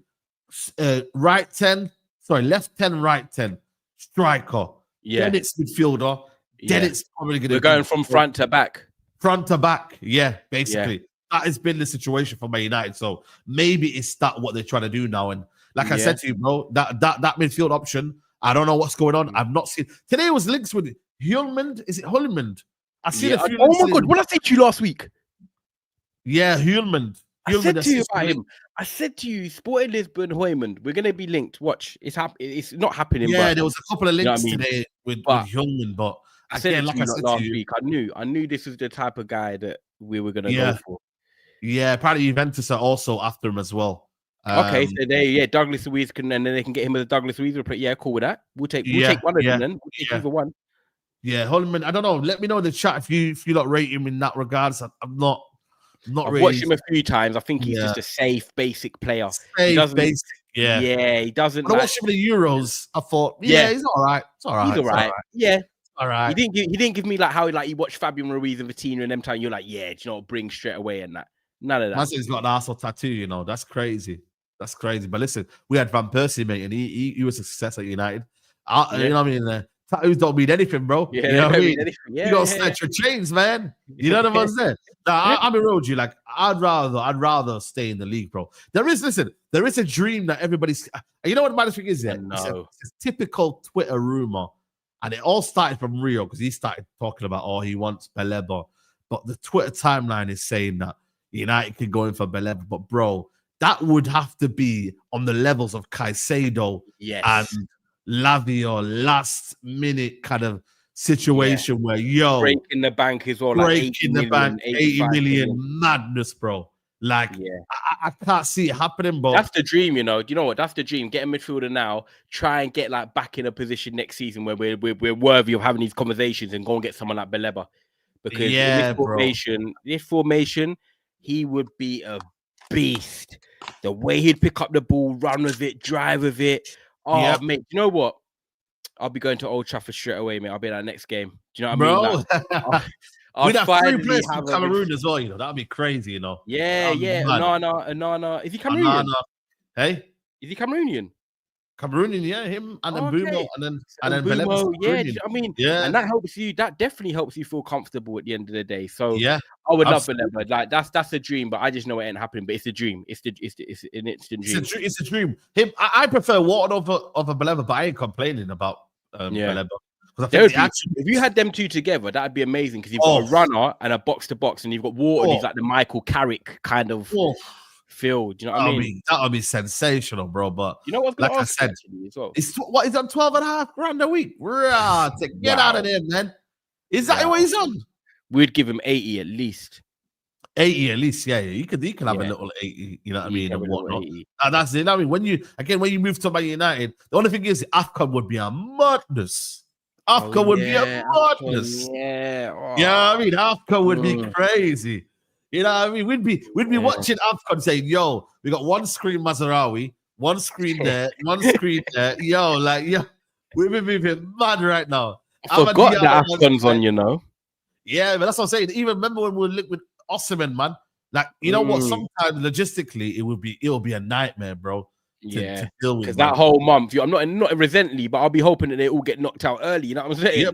left 10, right 10, striker. Yeah. Then it's midfielder. Then it's probably going to We're going from front to back. Front to back, basically. That has been the situation for Man United. So maybe it's what they're trying to do now. And like I said to you, bro, that midfield option, I don't know what's going on. I've not seen. Today was links with Hjulmand. Is it Hjulmand? I see a few. Oh my God, what did I say to you last week? Yeah, Hjulmand. I said to you about him. I said to you, Sporting Lisbon, Hjulmand. We're going to be linked. Watch, it's not happening. Yeah, there was a couple of links today with Hjulmand, but I said last week. I knew this was the type of guy that we were going to go for. Yeah, apparently Juventus are also after him as well. Okay, so Douglas Luiz and then they can get him as a Douglas Luiz. Yeah, cool with that. We'll take one of them then. We'll take either one. Yeah, Holman. I don't know. Let me know in the chat if you not rate him in that regards. I'm not I've really watched him a few times. I think he's just a safe, basic player. He safe, doesn't, basic. Yeah, he doesn't. When I Like, watched him in the Euros, I thought, yeah, he's all right. It's all right. He's all right. Yeah. All right. He didn't give me like how like you watch Fabian Ruiz and Vitinha and them time. You're like, yeah, do you know what, bring straight away and that. None of that. Man said he's got an arsehole tattoo, you know. That's crazy. That's crazy. But listen, we had Van Persie, mate, and he was a success at United. You know what I mean? Tattoos don't mean anything, bro. Yeah, you know what I mean? Yeah, you gotta snatch your chains, man. You know what I'm saying? Now, I'm with you. Like, I'd rather stay in the league, bro. There is a dream that everybody's. You know what my thing is? It's a typical Twitter rumor, and it all started from Rio because he started talking about, he wants Baleba, but the Twitter timeline is saying that United can go in for Baleba, but bro, that would have to be on the levels of Caicedo and Lavia, last minute kind of situation where breaking the bank as well, breaking the bank, 80 million madness, bro. Like, I can't see it happening, bro. That's the dream, you know. Do you know what? That's the dream. Get a midfielder now. Try and get like back in a position next season where we're worthy of having these conversations and go and get someone like Baleba. Because in this formation, he would be a beast. The way he'd pick up the ball, run with it, drive with it. Oh, mate, you know what? I'll be going to Old Trafford straight away, mate. I'll be at that next game. Do you know what I mean? Like, we'd have 3 players from Cameroon as well, you know. That'd be crazy, you know. Yeah. Anana. Is he Cameroonian? Hey? Is he Cameroonian? Cameroonian, yeah, him and then Bumo and then Bumo, I mean, and that helps you. That definitely helps you feel comfortable at the end of the day. So I would love Baleba. Like that's a dream, but I just know it ain't happening. But it's a dream. It's an instant dream. It's a dream. Him, I prefer Wharton over Baleba, but I ain't complaining about Baleba. If you had them two together, that'd be amazing because you've got a runner and a box to box, and you've got Wharton. He's like the Michael Carrick kind of. Feel, do you know what I mean? That would be sensational, bro. But you know what? Like I said, as well? It's what he's on 12.5 grand a week. Get out of there, man. Is that what he's on? We'd give him 80 at least. 80 at least, yeah. He could have a little 80, you know what I mean, and whatnot. And that's it. I mean, when you move to Man United, the only thing is AFCON would be a madness. AFCON would be a madness. Yeah, I mean, AFCON would be crazy. You know what I mean? We'd be watching AFCON saying, yo, we got one screen Mazarawi, one screen there, one screen there. We'd be moving mad right now. I forgot that AFCON's on, you know. Yeah, but that's what I'm saying. Even remember when we were with Osimhen, man. Like, you know what? Sometimes logistically, it will be a nightmare, bro. To deal with, because that whole month, I'm not resently, but I'll be hoping that they all get knocked out early. You know what I'm saying? Yeah,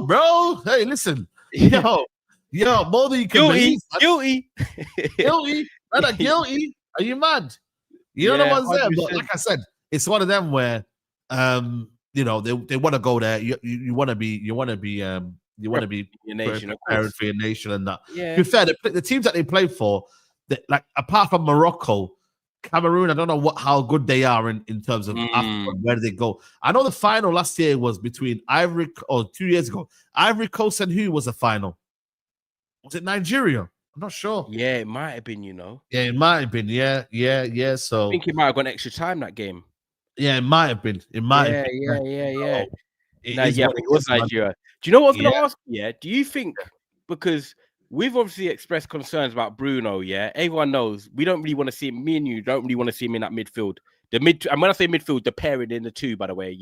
bro. Hey, listen, Yo, more than you can believe. Guilty. Brother, guilty. Are you mad? You know what I'm saying? But like I said, it's one of them where, they want to go there. You want to be prepared for your nation and that. Yeah. To be fair, the teams that they play for, like apart from Morocco, Cameroon, I don't know how good they are in terms of Africa, where do they go. I know the final last year was between 2 years ago. Ivory Coast and who was the final? Was it Nigeria? I'm not sure. Yeah, it might have been, you know. Yeah, it might have been. Yeah. So I think it might have gone extra time that game. Yeah, it might have been. It might have been. Yeah. It was Nigeria. Do you know what I was going to ask? Yeah. Do you think, because we've obviously expressed concerns about Bruno, everyone knows we don't really want to see him. Me and you don't really want to see him in that midfield. And when I say midfield, the pairing in the two, by the way,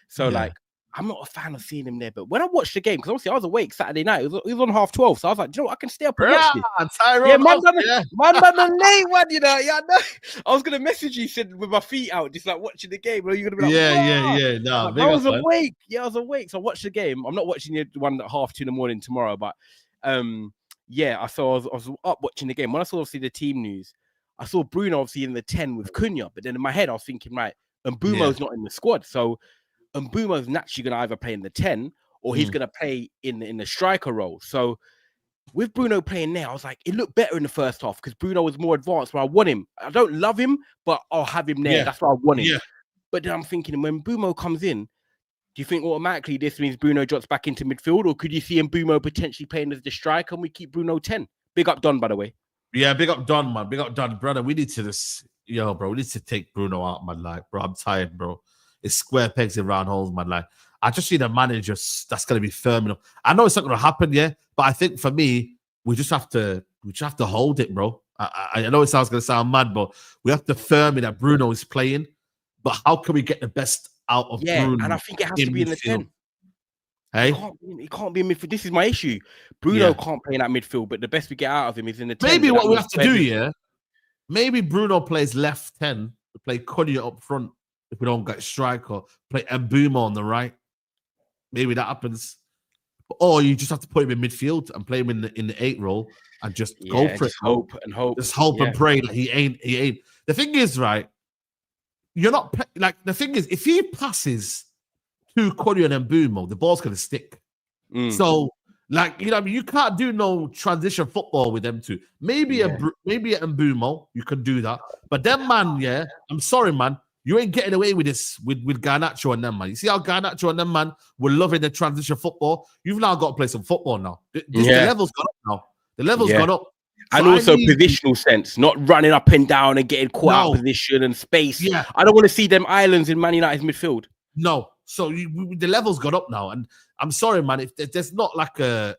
So like, I'm not a fan of seeing him there, but when I watched the game, because obviously I was awake Saturday night, it was on 12:30, so I was like, do you know what? I can stay up and watch this. Man, late one, you know. Yeah, no. I was gonna message you, said with my feet out, just like watching the game. Are you gonna be like, No, I was awake. Yeah, I was awake. So I watched the game. I'm not watching the one at 2:30 in the morning tomorrow, but I was up watching the game. When I saw obviously the team news, I saw Bruno obviously in the 10 with Cunha, but then in my head I was thinking, right, and Mbumo's not in the squad, so. And Mbumo's naturally going to either play in the 10 or he's going to play in the striker role. So with Bruno playing there, I was like, it looked better in the first half because Bruno was more advanced where I want him. I don't love him, but I'll have him there. That's why I want him. But then I'm thinking, when Mbumo comes in, do you think automatically this means Bruno drops back into midfield? Or could you see Mbumo potentially playing as the striker and we keep Bruno 10? Big up Don, by the way. Yeah, big up Don, man. Big up Don. Brother, we need to we need to take Bruno out, man. Like, bro, I'm tired, bro. It's square pegs in round holes, man. Like, I just see the manager that's going to be firm enough. I know it's not going to happen, yeah, but I think for me, we just have to hold it, bro. I know it sounds going to sound mad, but we have to firm it that Bruno is playing. But how can we get the best out of Bruno? And I think it has to be in the 10. Hey, he can't be in midfield. This is my issue. Bruno can't play in that midfield, but the best we get out of him is in the 10. Maybe what we have to do, yeah. Maybe Bruno plays left 10, play Cunha up front if we don't get striker, play Mbeumo on the right. Maybe that happens. Or you just have to put him in midfield and play him in the 8 role and just go for it. Hope. Just hope and pray that he ain't. The thing is, right, you're not like the thing is, if he passes to Cunha and Mbeumo, the ball's gonna stick. So, like, you know, I mean, you can't do no transition football with them two. Maybe a Mbeumo, you can do that. But them man, I'm sorry, man, you ain't getting away with this with Garnacho and them, man. You see how Garnacho and them, man, were loving the transition football. You've now got to play some football now. The level's gone up now. The level's gone up. So and also positional sense, not running up and down and getting caught out of position and space. Yeah. I don't want to see them islands in Man United's midfield. No. So the level's gone up now. And I'm sorry, man, if there's not like a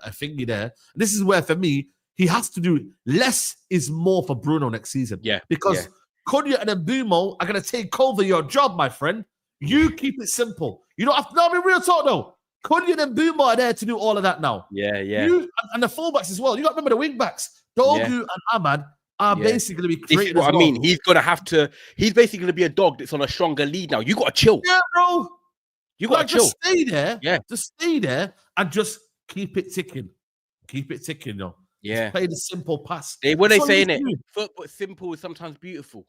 thingy there. This is where, for me, he has to do less is more for Bruno next season. Yeah. Because Cunha and Mbeumo are going to take over your job, my friend. You keep it simple. You don't have to. No, I mean, real talk, though. Cunha and Mbeumo are there to do all of that now. Yeah. And the fullbacks as well. You got to remember the wing backs. Dogu and Ahmad are basically going to be creating. This is what I mean. He's going to have to. He's basically going to be a dog that's on a stronger lead now. You got to chill. Yeah, bro. You got to chill. Just stay there. Yeah. Just stay there and just keep it ticking. Keep it ticking, though. Yeah. Just play the simple pass. What they saying it? Football simple is sometimes beautiful.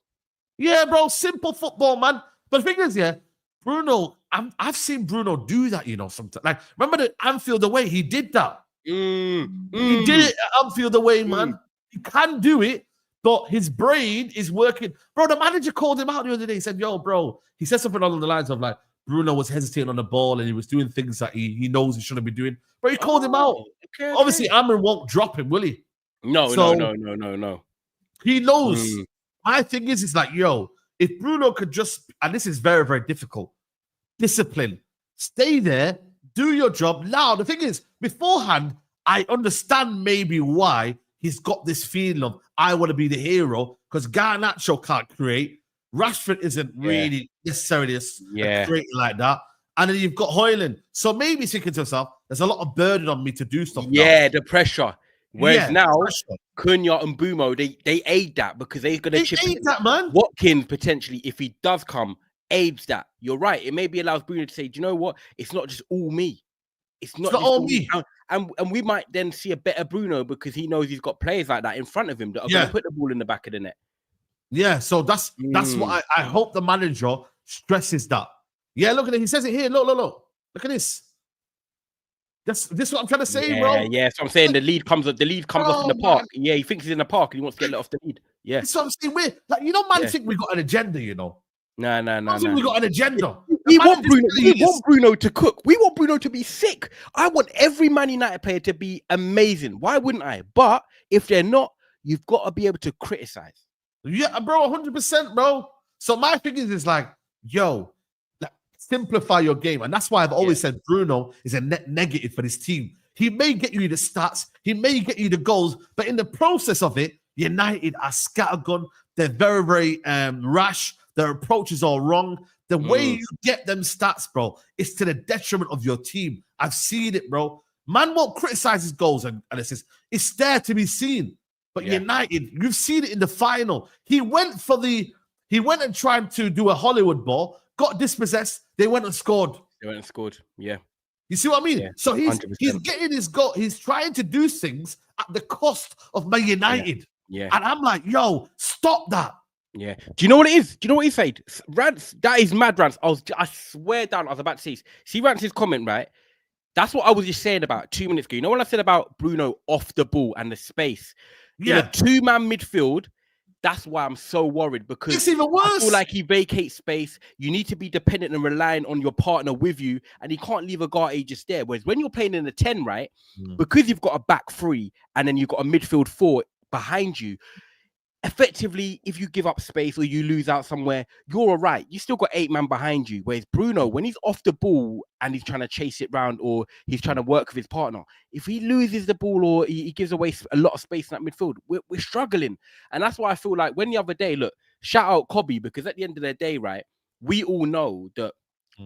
Yeah, bro. Simple football, man. But the thing is, Bruno, I've seen Bruno do that, you know, sometimes. Like, remember the Anfield away? He did that. He did it at Anfield away, man. He can do it, but his brain is working. Bro, the manager called him out the other day. He said, yo, bro, he said something along the lines of like, Bruno was hesitating on the ball and he was doing things that he knows he shouldn't be doing. But he called him out. Okay. Obviously, Amrin won't drop him, will he? No. He knows. My thing is, it's like, yo, if Bruno could just, and this is very, very difficult, discipline, stay there, do your job. Now, the thing is, beforehand, I understand maybe why he's got this feeling of, I want to be the hero, because Garnacho can't create. Rashford isn't really necessarily a creator like that. And then you've got Højlund. So maybe he's thinking to himself, there's a lot of burden on me to do stuff. Yeah, the pressure. Whereas now, Cunha and Mbeumo, they aid that because they're going to chip in. That, man. Watkins, potentially, if he does come, aids that. You're right. It maybe allows Bruno to say, do you know what? It's not just all me. It's not all me. And we might then see a better Bruno because he knows he's got players like that in front of him that are going to put the ball in the back of the net. Yeah, so that's what I hope the manager stresses that. Yeah, look at it. He says it here. Look. Look at this. This is what I'm trying to say, bro. Yeah, so I'm saying the lead comes off in the park. Yeah, he thinks he's in the park and he wants to get let off the lead. Yeah. That's what I'm saying. Man think we got an agenda, you know. No. I think we got an agenda. We want Bruno to cook. We want Bruno to be sick. I want every Man United player to be amazing. Why wouldn't I? But if they're not, you've got to be able to criticize. Yeah, bro, 100%, bro. So my thing is like, yo, simplify your game. And that's why I've always said Bruno is a net negative for this team. He may get you the stats, he may get you the goals, but in the process of it, United are scattergun. They're very, very rash. Their approach is all wrong. The way you get them stats, bro, is to the detriment of your team. I've seen it, bro. Man won't criticize his goals and assists. It's there to be seen. But United, you've seen it in the final. He went and tried to do a Hollywood ball, got dispossessed. They went and scored. Yeah. You see what I mean? Yeah, so he's 100%. Getting his goal. He's trying to do things at the cost of Man United. Yeah. And I'm like, yo, stop that. Yeah. Do you know what it is? Do you know what he said? Rants, that is mad rants. I swear down, I was about to see Rance's comment, right? That's what I was just saying about 2 minutes ago. You know what I said about Bruno off the ball and the space? Yeah. In a two-man midfield, that's why I'm so worried, because it's even worse. I feel like he vacates space. You need to be dependent and relying on your partner with you, and he can't leave a guy just there. Whereas when you're playing in a 10, right, because you've got a back three and then you've got a midfield four behind you, effectively, if you give up space or you lose out somewhere, you're all right. You still got 8 man behind you. Whereas Bruno, when he's off the ball and he's trying to chase it round or he's trying to work with his partner, if he loses the ball or he gives away a lot of space in that midfield, we're struggling. And that's why I feel like when the other day, look, shout out Kobe, because at the end of the day, right, we all know that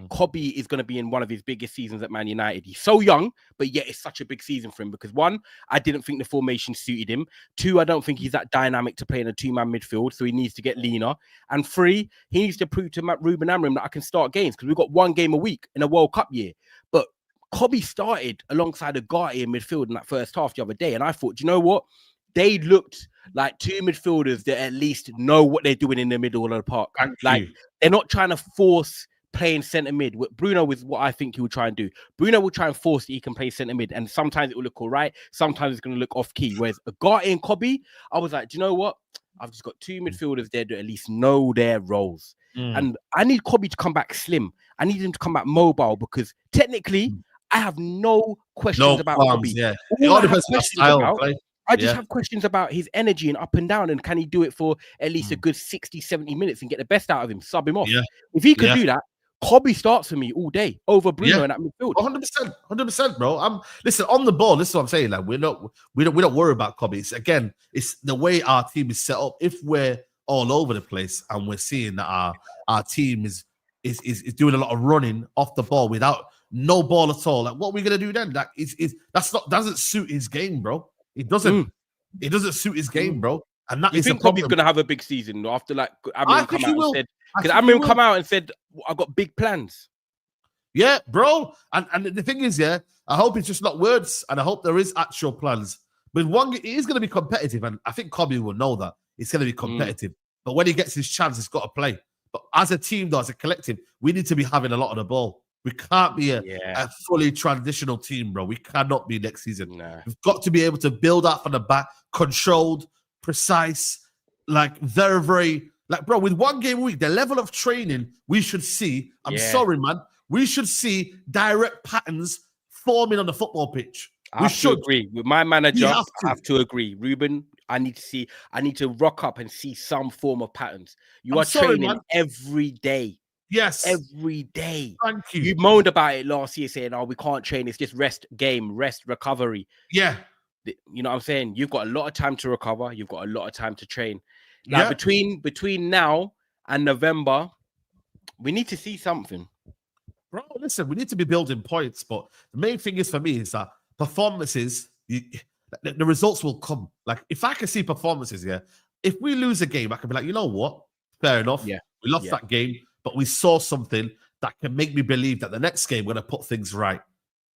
Kobe is going to be in one of his biggest seasons at Man United. He's so young, but yet it's such a big season for him because 1, I didn't think the formation suited him. 2, I don't think he's that dynamic to play in a 2-man midfield, so he needs to get leaner. And 3, he needs to prove to Ruben Amorim that I can start games because we've got 1 game a week in a World Cup year. But Kobe started alongside Ugarte in midfield in that first half the other day, and I thought, do you know what? They looked like 2 midfielders that at least know what they're doing in the middle of the park. They're not trying to force playing centre mid. Bruno is what I think he would try and do. Bruno will try and force that he can play centre mid, and sometimes it will look all right, sometimes it's going to look off key. Whereas Ugarte and Kobe, I was like, do you know what? I've just got 2 midfielders there that at least know their roles. And I need Kobe to come back slim. I need him to come back mobile because technically, I have no questions about Kobe. Yeah. I just have questions about his energy and up and down, and can he do it for at least a good 60, 70 minutes and get the best out of him, sub him off. If he could do that, Kobe starts for me all day over Bruno in that midfield. 100%, bro. Listen, on the ball, this is what I'm saying. Like, we don't worry about Kobe. It's the way our team is set up. If we're all over the place and we're seeing that our team is doing a lot of running off the ball without no ball at all, like what are we gonna do then? That doesn't suit his game, bro. It doesn't. It doesn't suit his game, bro. And that you is think Kobe's gonna have a big season after like Amorim come out and said, I've got big plans. Yeah, bro. And the thing is, I hope it's just not words, and I hope there is actual plans. But it is going to be competitive, and I think Kobe will know that it's going to be competitive. But when he gets his chance, he's got to play. But as a team, though, as a collective, we need to be having a lot of the ball. We can't be a fully transitional team, bro. We cannot be next season. We've got to be able to build up from the back, controlled, precise, like very, very, like, bro, with 1 game a week, the level of training we should see, sorry, man, we should see direct patterns forming on the football pitch. I have to agree. With my manager, I have to agree. Ruben, I need to rock up and see some form of patterns. You are training every day. Yes. Every day. Thank you. You moaned about it last year saying, we can't train. It's just rest, recovery. Yeah. You know what I'm saying? You've got a lot of time to recover. You've got a lot of time to train. Now, between now and November, we need to see something. Bro, listen, we need to be building points. But the main thing is for me is that performances, the results will come. Like, if I can see performances, if we lose a game, I can be like, you know what? Fair enough. Yeah. We lost that game, but we saw something that can make me believe that the next game we're going to put things right.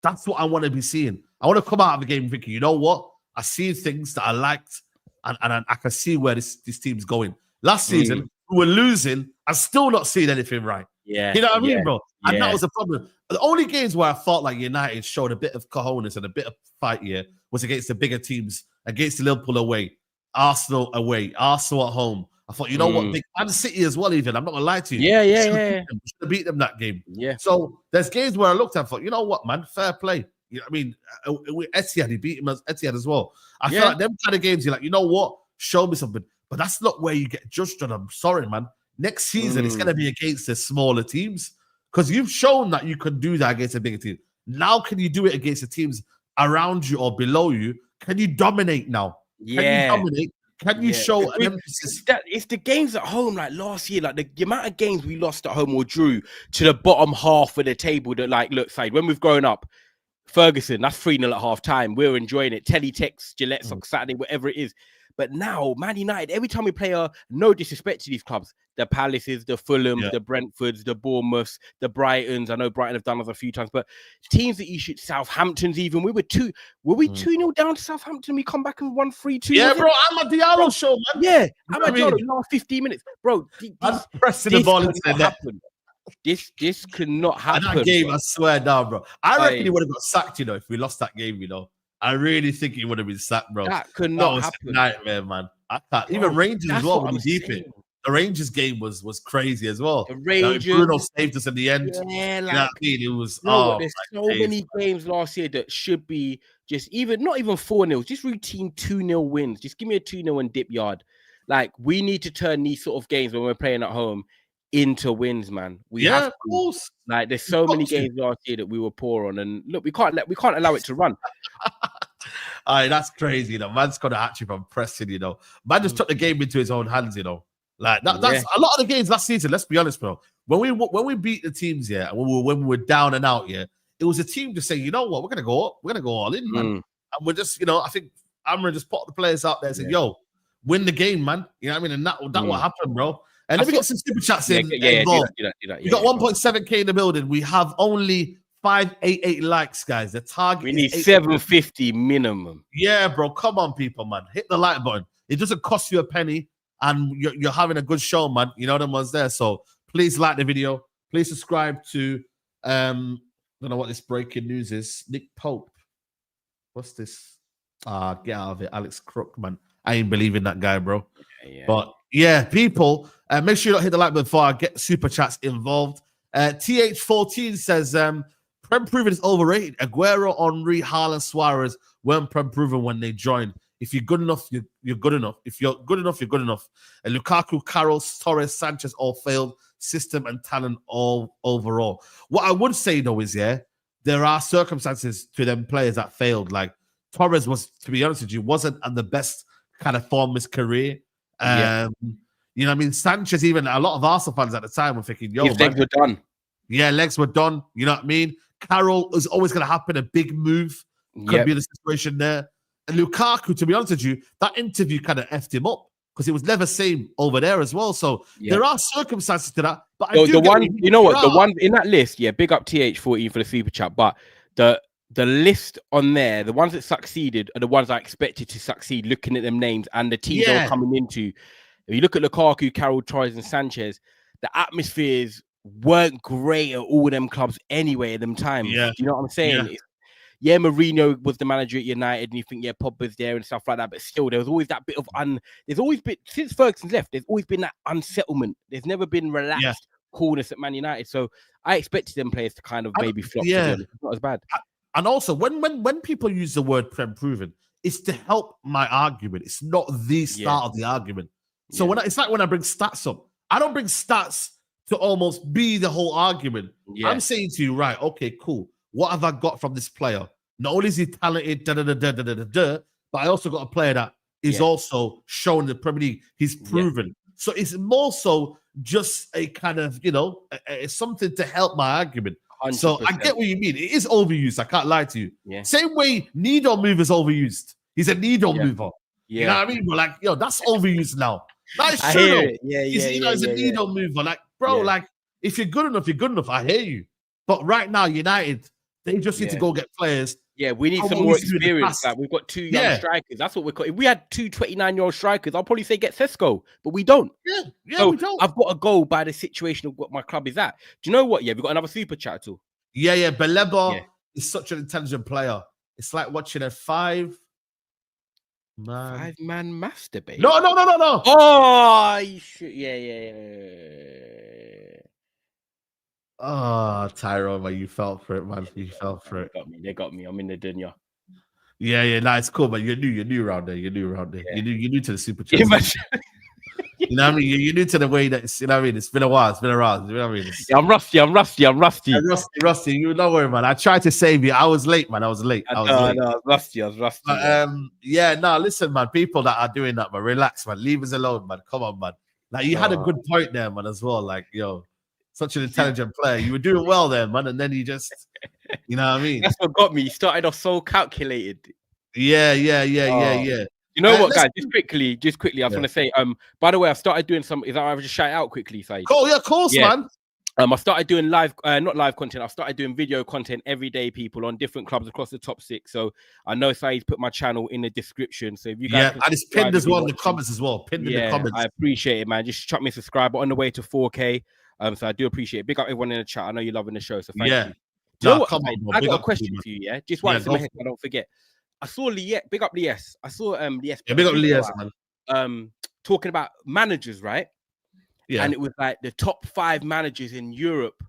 That's what I want to be seeing. I want to come out of the game thinking, you know what? I see things that I liked, and I can see where this team's going. Last season, we were losing and still not seeing anything right. Yeah. You know what I mean, bro? And that was the problem. The only games where I felt like United showed a bit of cojones and a bit of fight here was against the bigger teams, against Liverpool away, Arsenal away, Arsenal at home. I thought, you know what, big Man City as well, even. I'm not going to lie to you. Yeah. We should have beat them that game. Yeah. So there's games where I looked at and thought, you know what, man, fair play. You know what I mean? With Etihad, he beat him as Etihad as well. I feel like them kind of games, you're like, you know what, show me something. But that's not where you get judged on. I'm sorry, man. Next season, it's going to be against the smaller teams because you've shown that you can do that against a bigger team. Now, can you do it against the teams around you or below you? Can you dominate now? Yeah. Can you dominate? Can you show an emphasis? It's the games at home, like last year, like the amount of games we lost at home or drew to the bottom half of the table that, like, look, Saeed, when we've grown up, Ferguson, that's 3-0 at half time. We're enjoying it. Teletext, Gillette on Saturday, whatever it is. But now, Man United, every time we play, no disrespect to these clubs, the Palaces, the Fulhams, the Brentfords, the Bournemouths, the Brightons. I know Brighton have done us a few times, but teams that you should, Southamptons even. We were 2-0 down to Southampton. We come back and won 3-2. Yeah, bro, I'm a Diallo show, man. Yeah, I'm a Diallo. Last 15 minutes, bro. I'm pressing the ball into the net. This could not happen. And that game, bro. I swear down, bro. I reckon he would have got sacked, if we lost that game, I really think he would have been sacked, bro. That could not happen. A nightmare, man. I can't. Even Rangers as well, when deep it. The Rangers game was crazy as well. The Rangers, Bruno saved us in the end. Yeah, like, it was. There's so many games last year that should be just not even 4-0, just routine 2-0 wins. Just give me a 2-0 and dip yard. like we need to turn these sort of games when we're playing at home into wins, man. We have to. Of course. Like there's so many games last year that we were poor on, and look, we can't allow it to run. All right, that's crazy, you know. Man's got to actually from pressing, you know. Man just took the game into his own hands, you know. Like that's a lot of the games last season. Let's be honest, bro. When we beat the teams, yeah, and when we were down and out, yeah, it was a team just saying, you know what, we're gonna go up, we're gonna go all in, man. And we're just, you know, I think Amra just put the players out there and said, yo, win the game, man. You know what I mean? And that what happened, bro. And let me get some super chats in. Do that, we got 1.7k in the building. We have only 588 likes, guys. The target. We need 750 minimum. Yeah, bro. Come on, people, man. Hit the like button. It doesn't cost you a penny, and you're having a good show, man. You know them ones there. So please like the video. Please subscribe to I don't know what this breaking news is. Nick Pope. What's this? Get out of it. Alex Crook, man. I ain't believing that guy, bro. Yeah. But yeah, people, make sure you don't hit the like button before I get super chats involved. TH14 says, Prem proven is overrated. Aguero, Henry, Haaland, Suarez weren't Prem proven when they joined. If you're good enough, you're good enough. If you're good enough, you're good enough. And Lukaku, Carroll, Torres, Sanchez all failed. System and talent all overall. What I would say, though, is, yeah, there are circumstances to them players that failed. Like, Torres was, to be honest with you, wasn't on the best kind of form of his career. You know what I mean? Sanchez, even a lot of Arsenal fans at the time were thinking, yo, his legs were done. Yeah, legs were done. You know what I mean? Carroll is always going to happen. A big move could be the situation there. And Lukaku, to be honest with you, that interview kind of effed him up because it was never same over there as well. So there are circumstances to that. But the one, you know what, the one in that list, big up TH14 for the super chat. But the list on there, the ones that succeeded are the ones I expected to succeed. Looking at them names and the teams they were coming into. If you look at Lukaku, Carroll, Torres, and Sanchez, the atmospheres weren't great at all them clubs anyway at them times. Yeah. Do you know what I'm saying? Yeah, Mourinho was the manager at United, and you think, Pogba's there and stuff like that, but still, there was always that bit of there's always been, since Ferguson's left, there's always been that unsettlement. There's never been relaxed coolness at Man United. So I expected them players to kind of maybe flop. It's not as bad. And also, when people use the word Prem proven, it's to help my argument. It's not the start of the argument. So it's like when I bring stats up, I don't bring stats to almost be the whole argument. I'm saying to you, right, okay, cool. What have I got from this player? Not only is he talented, but I also got a player that is also shown in the Premier League. He's proven. So it's more so just a kind of, it's something to help my argument. 100%. So I get what you mean. It is overused. I can't lie to you. Yeah. Same way needle move is overused. He's a needle mover. Yeah. You know what I mean? But like, that's overused now. That is true. He's a needle mover. Like, bro, like, if you're good enough, you're good enough. I hear you. But right now, United, they just need to go get players. Yeah, we need some more experience. Like, we've got two young strikers. That's what we're calling. If we had two 29-year-old strikers, I'll probably say get Sesko, but we don't. So we don't. I've got to go by the situation of what my club is at. Do you know what? Yeah, we've got another super chat too. Yeah. Beleba is such an intelligent player. It's like watching a five-man masturbate. No. Oh, you should. Yeah. Oh, Tyrone, man, you fell for it, man. You fell for it. They got me. I'm in the dunya. Yeah. Nah, it's cool, but you're new around there. You're new to the super chat. You know what I mean? You're new to the way that it's, you know what I mean? It's been a while. You know what I mean? I'm rusty. Rusty. You don't worry, man. I tried to save you. I was late, man. I was late. I was rusty. But, listen, man. People that are doing that, man, relax, man. Leave us alone, man. Come on, man. Like, you had a good point there, man, as well. Like, such an intelligent player. You were doing well there, man, and then you just, you know what I mean? That's what got me. You started off so calculated. Yeah. You know what, guys? Just quickly, I was gonna say, by the way, I've started doing some. Is that I just shout out quickly, Saeed? Cool, of course, man. I started doing not live content. I started doing video content every day, people, on different clubs across the top 6. So I know Saeed's put my channel in the description. So if you guys, and it's pinned as well in the comments as well. Pinned in the comments. I appreciate it, man. Just chuck me a subscribe. We're on the way to 4K. So I do appreciate it. Big up everyone in the chat. I know you're loving the show. So thank you. Do you know what? I got a question for you. Yeah, just while it's in my head, I don't forget. I saw Lies. Big up Lies. I saw Lies. Yeah, big up Lies, man. Talking about managers, right? Yeah. And it was like the top 5 managers in Europe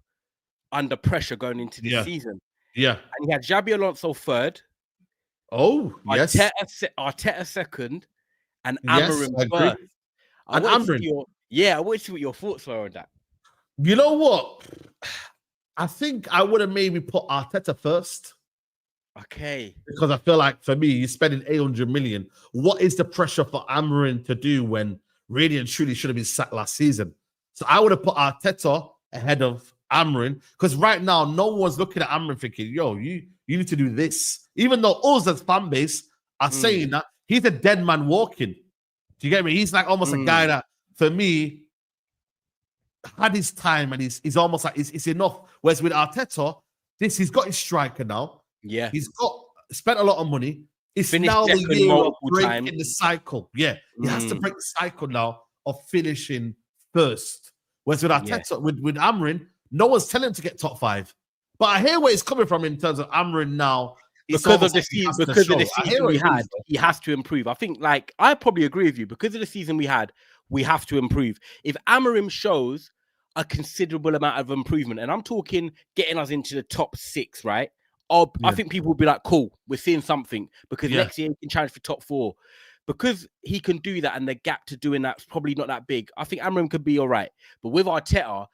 under pressure going into the season. Yeah. And he had Xabi Alonso third. Oh, yes. Arteta second, and Amorim first. I And wanted to Amrin. see I wanted to see what your thoughts were on that. You know what? I think I would have maybe put Arteta first. Okay. Because I feel like for me, you're spending 800 million. What is the pressure for Amarin to do when really and truly should have been sacked last season? So I would have put Arteta ahead of Amarin because right now, no one's looking at Amarin thinking, yo, you need to do this. Even though us as fan base are saying that he's a dead man walking. Do you get me? He's like almost a guy that, for me, had his time and he's almost like it's enough. Whereas with Arteta, he's got his striker now. Yeah. He's spent a lot of money. It's Finished now the year of breaking time. the cycle. Yeah. He has to break the cycle now of finishing first. Whereas with Arteta, with Amrin, no one's telling him to get top 5. But I hear where it's coming from in terms of Amrin now. Because of the season we had, he has to improve. I think, like, I probably agree with you. Because of the season we had, we have to improve. If Amarim shows a considerable amount of improvement, and I'm talking getting us into the top 6, right? I think people will be like, cool, we're seeing something. Because next year he can challenge for top 4. Because he can do that and the gap to doing that's probably not that big, I think Amarim could be all right. But with Arteta,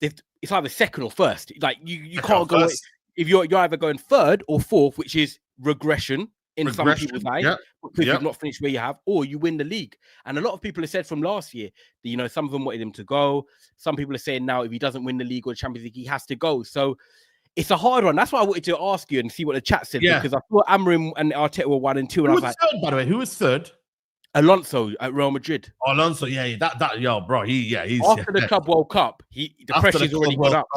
it's either second or first. Like, you can't go... If you're either going 3rd or 4th, which is regression in some people's eyes, because you've not finished where you have, or you win the league. And a lot of people have said from last year that, you know, some of them wanted him to go. Some people are saying now if he doesn't win the league or the Champions League, he has to go. So it's a hard one. That's why I wanted to ask you and see what the chat said, because I thought Amarim and Arteta were 1 and 2. And Who was was like, 3rd, by the way? Who was 3rd? Alonso at Real Madrid. Alonso, bro. He's after the Club World Cup, the pressure's already gone up.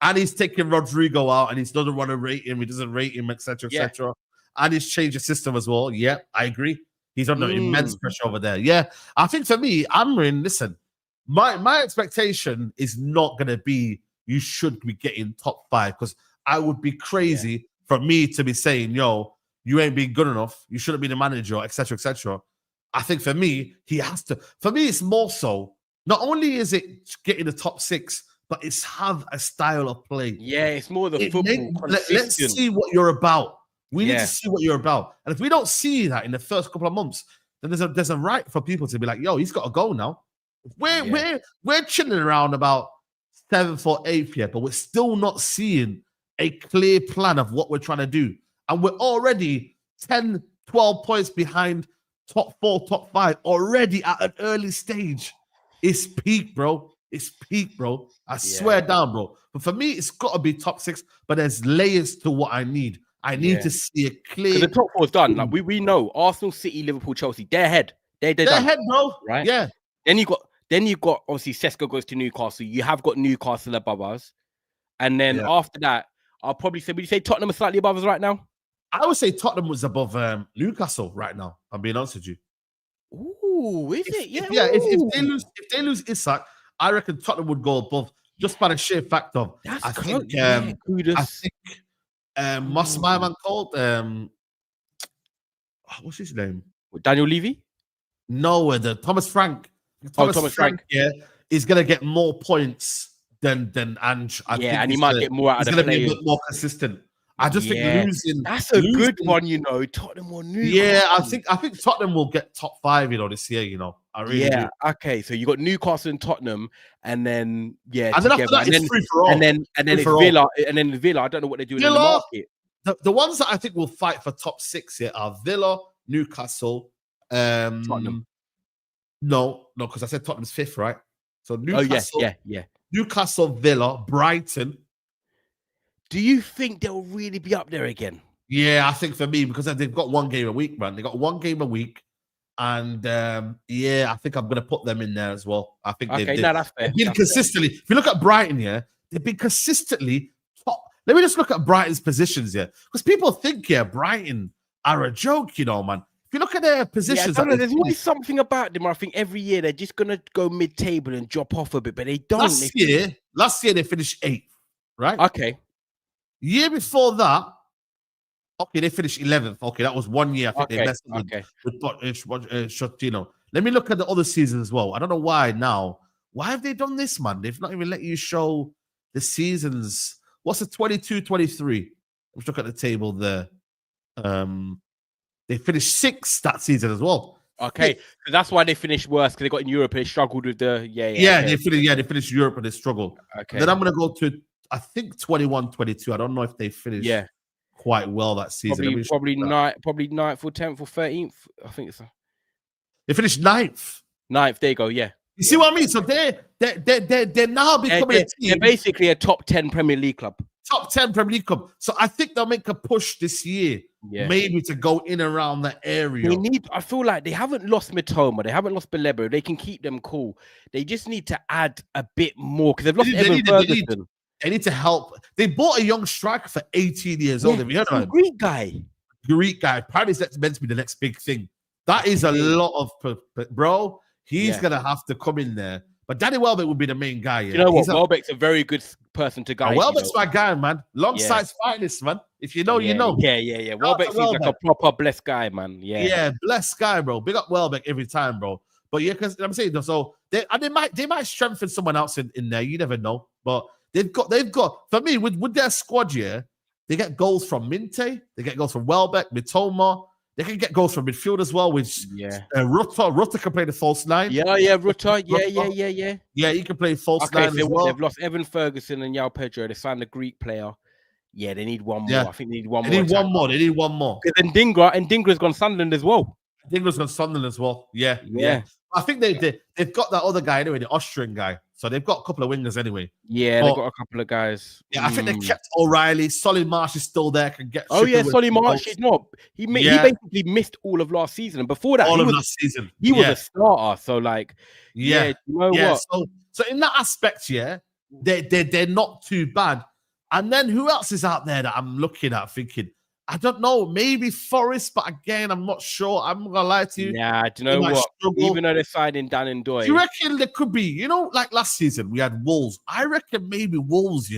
And he's taking Rodrigo out and he doesn't want to rate him. He doesn't rate him, etc., etc. And he's changed the system as well. Yeah, I agree. He's under immense pressure over there. Yeah, I think for me, Amrin, listen, my expectation is not going to be you should be getting top 5 because I would be crazy for me to be saying, yo, you ain't been good enough. You shouldn't be the manager, etc., etc. I think for me, he has to. For me, it's more so, not only is it getting the top 6, but it's have a style of play. Yeah, it's more the football. Let's see what you're about. We need to see what you're about. And if we don't see that in the first couple of months, then there's a right for people to be like, yo, he's got to go now. We're chilling around about 7th or 8th yet, but we're still not seeing a clear plan of what we're trying to do. And we're already 10, 12 points behind top 4, top 5, already at an early stage. It's peak, bro. It's peak, bro. I swear down, bro. But for me, it's got to be top 6, but there's layers to what I need. I need to see a clear... The top 4 is done. Like we know Arsenal, City, Liverpool, Chelsea, they're ahead. They're done. ahead, bro. Right? Yeah. Then you got obviously Sesko goes to Newcastle. You have got Newcastle above us. And then after that, I'll probably say, would you say Tottenham are slightly above us right now? I would say Tottenham was above Newcastle right now. I'm being honest with you. Ooh, is it? Yeah. If they lose Isak, I reckon Tottenham would go above just by the sheer fact of I think what's my man called? What's his name? Daniel Levy? No, the Thomas Frank. Thomas Frank, is gonna get more points than Ange. I think and he might get more out of the play. Be a bit more consistent. I just think losing. That's a good one, you know. Tottenham or Newcastle. Yeah, I think Tottenham will get top 5, you know, this year. You know, I really do. Okay. So you got Newcastle and Tottenham, and then and then after that, it's free for all. And then it's Villa, and then Villa. I don't know what they're doing in the market. The ones that I think will fight for top 6 here are Villa, Newcastle, Tottenham. No, because I said Tottenham's 5th, right? So Newcastle, Newcastle, Villa, Brighton. Do you think they'll really be up there again? Yeah, I think for me, because they've got 1 game a week, man. They got 1 game a week. And I think I'm going to put them in there as well. I think that's fair. They've been consistently. If you look at Brighton, they've been consistently top. Let me just look at Brighton's positions here. Because people think, Brighton are a joke, you know, man. If you look at their positions, there's always something about them. I think every year they're just going to go mid-table and drop off a bit, but they don't. Last year they finished 8th, right? Okay. Year before that, they finished 11th. Okay, that was 1 year. I think they messed up with Shotino. Let me look at the other seasons as well. I don't know why now. Why have they done this, man? They've not even let you show the seasons. What's the 22-23? Let's look at the table there. They finished 6th that season as well. Okay, so that's why they finished worse because they got in Europe and they struggled with the they finished Europe and they struggled. Okay, And then I'm gonna go to I think 21-22. I don't know if they finished quite well that season. Probably ninth or 10th or 13th. I think so. They finished ninth. Ninth, there you go. Yeah. You see what I mean? So they're now becoming a team. They're basically a top 10 Premier League club. Top 10 Premier League club. So I think they'll make a push this year, maybe to go in around that area. I feel like they haven't lost Mitoma, they haven't lost Belebo. They can keep them cool. They just need to add a bit more because they've lost Evan Ferguson. They need to help. They bought a young striker for 18 years old. Have you heard of him? Greek guy. Apparently, that's meant to be the next big thing. That is a lot of, bro. He's gonna have to come in there. But Danny Welbeck would be the main guy. You know what? Welbeck's a very good person to guide. Welbeck's my guy, man. Long side's finest, man. If you know, you know. Yeah. Welbeck seems like a proper blessed guy, man. Yeah, blessed guy, bro. Big up Welbeck every time, bro. But yeah, because I'm saying so they might strengthen someone else in there. You never know. But they've got for me with their squad, they get goals from Minte, they get goals from Welbeck, Mitoma. They can get goals from midfield as well, which Rutter can play the false nine. Rutter. Yeah. Yeah, he can play false nine as well. They've lost Evan Ferguson and Yao Pedro. They signed a Greek player. Yeah, they need one more. I think they need one more. They need one more. Because then Dingra's gone Sunderland as well. Dingra's gone Sunderland as well. Yeah. I think they've got that other guy anyway, the Austrian guy. So they've got a couple of wingers anyway. Yeah, they've got a couple of guys. Yeah, I think they kept O'Reilly. Solly Marsh is still there. Can get. Solly Marsh is not. He basically missed all of last season, and before that, last season, he was a starter. So like, you know what? So in that aspect, they're not too bad. And then who else is out there that I'm looking at thinking? I don't know, maybe Forest, but again, I'm not sure. I'm not gonna lie to you. Yeah, do you know what? Even though they're signing Dan and Doy, do you reckon there could be, like last season we had Wolves. I reckon maybe Wolves,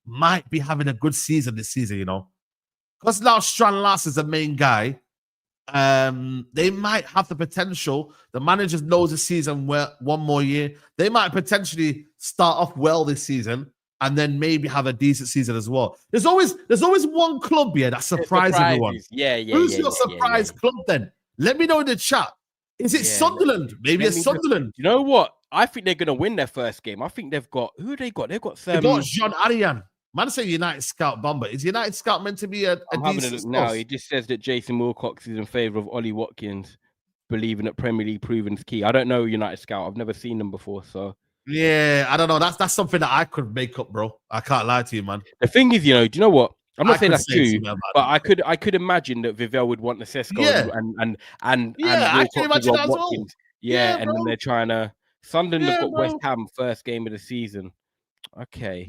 might be having a good season this season, because now Strand Lass is the main guy. They might have the potential. The manager knows the season one more year. They might potentially start off well this season. And then maybe have a decent season as well. There's always one club here that surprises everyone. Who's your surprise club then? Let me know in the chat. Is it Sunderland? Maybe it's Sunderland. You know what? I think they're gonna win their first game. I think they've got they got Jean Arian. Man say United Scout Bomber. Is United Scout meant to be a decent now? He just says that Jason Wilcox is in favour of Ollie Watkins, believing that Premier League proven's key. I don't know United Scout. I've never seen them before, so. Yeah, I don't know. That's something that I could make up, bro. I can't lie to you, man. The thing is, do you know what? I'm not saying that's true, but I could imagine that Vivell would want the Sesko and I can imagine that as well. Yeah, and then they're trying to. Sunderland have got West Ham first game of the season. Okay.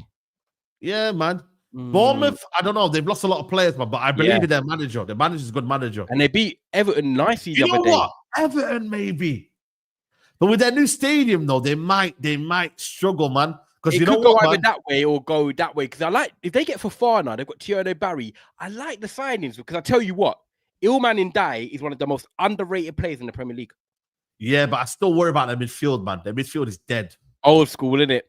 Yeah, man. Bournemouth, I don't know. They've lost a lot of players, man, but I believe in their manager. The manager's a good manager, and they beat Everton nicely the other day. What? Everton, maybe. But with their new stadium, though, they might struggle, man. Because you know what, go either that way or go that way. Because I like if they get Fofana, they've got Thierry Barry. I like the signings because I tell you what, Ilman Ndiaye is one of the most underrated players in the Premier League. Yeah, but I still worry about their midfield, man. Their midfield is dead. Old school, isn't it?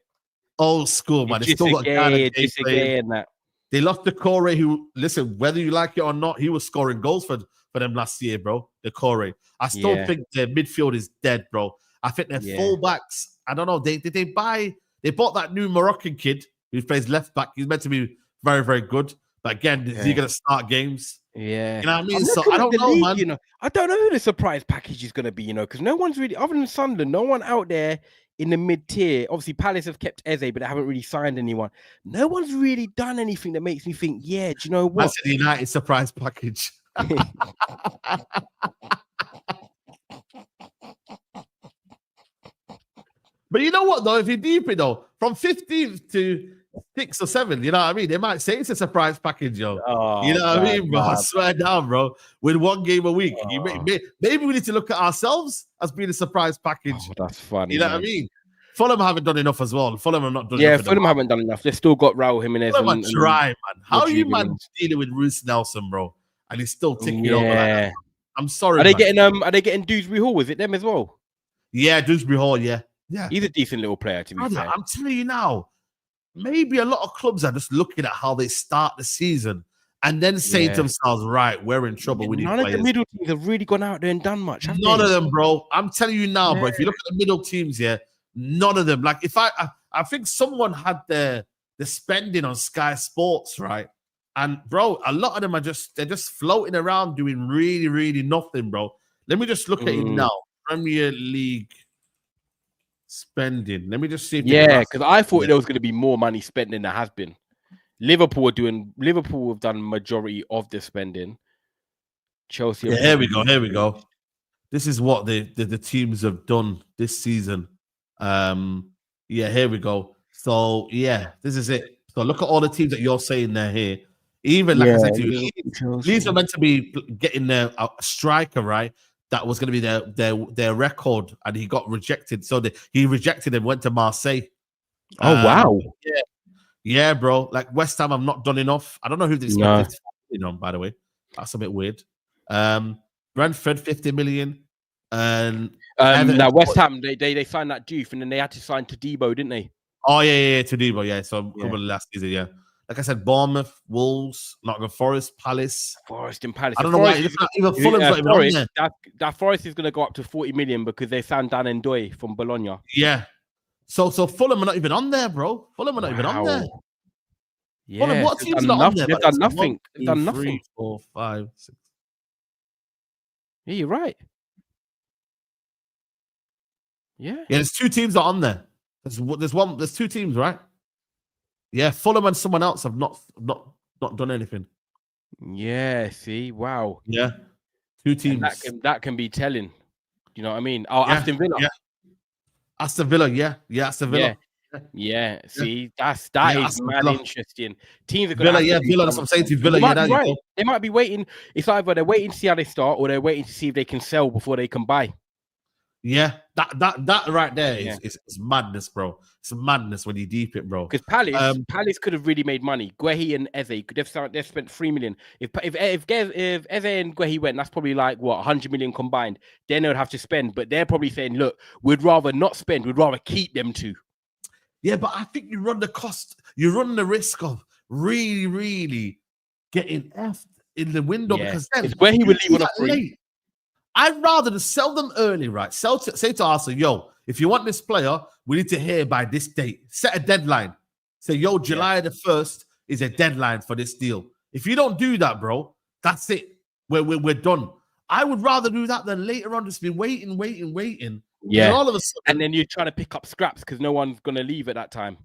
Old school, man. They still got that. They lost Decore, who, listen, whether you like it or not, he was scoring goals for them last year, bro. Decore. I still think their midfield is dead, bro. I think their fullbacks, I don't know. They bought that new Moroccan kid who plays left back. He's meant to be very, very good. But again, is he going to start games? Yeah. You know what I mean? So I don't know, man. I don't know who the surprise package is going to be, because no one's really, other than Sunderland, no one out there in the mid-tier. Obviously, Palace have kept Eze, but they haven't really signed anyone. No one's really done anything that makes me think, do you know what? That's the United surprise package. But you know what, though? If you deep it, though, from 15th to 6 or 7, you know what I mean? They might say it's a surprise package, yo. You know what I mean, bro? I swear down, bro. With one game a week. Maybe we need to look at ourselves as being a surprise package. That's funny. You know what I mean? Fulham haven't done enough as well. Fulham have not done enough. Yeah, Fulham haven't done enough. They've still got Raul Jimenez. Fulham are dry, man. How are you, man, dealing with Bruce Nelson, bro? And he's still ticking over like that. I'm sorry, Are they getting Dewsbury Hall? Was it them as well? Yeah, Dewsbury Hall, yeah. He's a decent little player, to be fair. I'm telling you now, maybe a lot of clubs are just looking at how they start the season and then saying to themselves, right, we're in trouble. We need none players. of the middle teams have really gone out there and done much. None of them, bro. I'm telling you now, bro. If you look at the middle teams here, none of them. Like, if I think someone had the spending on Sky Sports, right? And bro, a lot of them they're just floating around doing really, really nothing, bro. Let me just look at it now. Premier League spending. Let me just see if because I thought there was going to be more money spent than there has been. Liverpool have done majority of the spending. Chelsea. Yeah, here we go. This is what the teams have done this season. Here we go. So this is it. So look at all the teams that you're saying there here. Even like I said to you, Leeds are meant to be getting a striker, right? That was going to be their record, and he got rejected. So he rejected and went to Marseille. Oh wow! Yeah, bro. Like West Ham have not done enough. I don't know who they spent 50 million on, by the way. That's a bit weird. Brentford 50 million, and now West Ham they signed that Doof, and then they had to sign to Debo, didn't they? Oh yeah, to Debo, yeah. So last season, yeah. Like I said, Bournemouth, Wolves, Nottingham Forest, Palace. Forest and Palace. I don't know why. Even Fulham's not even on there. That Forest is going to go up to 40 million because they signed Dan Ndoye from Bologna. Yeah. So Fulham are not even on there, bro. Fulham are not even on there. Yeah. Fulham, what team's not on there? They've done nothing. They've done nothing. 3, 4, 5, 6. Yeah, you're right. Yeah. Yeah, there's 2 teams that are on there. There's 2 teams, right? Yeah, Fulham and someone else have not done anything. Yeah, see, wow. Yeah, 2 teams. And that can be telling. You know what I mean? Oh, Aston Villa. Yeah. Aston Villa, yeah, Aston Villa. Yeah. See, that is mad interesting. Teams are Villa, Villa. That's what I'm saying to Villa. They might be waiting. It's either they're waiting to see how they start, or they're waiting to see if they can sell before they can buy. Yeah, that right there is madness, bro. It's madness when you deep it, bro. Because Palace could have really made money. Guehi and Eze they've spent 3 million. If Eze and Guehi went, that's probably like what 100 million combined. Then they'd have to spend, but they're probably saying, look, we'd rather not spend. We'd rather keep them 2. Yeah, but I think you run the cost. You run the risk of really, really getting effed in the window because then Guehi would leave on a free. I'd rather sell them early, right? Say to Arsenal, yo, if you want this player, we need to hear by this date. Set a deadline. Say, yo, July the 1st is a deadline for this deal. If you don't do that, bro, that's it. We're done. I would rather do that than later on just be waiting. Yeah. And all of a sudden, and then you're trying to pick up scraps because no one's going to leave at that time.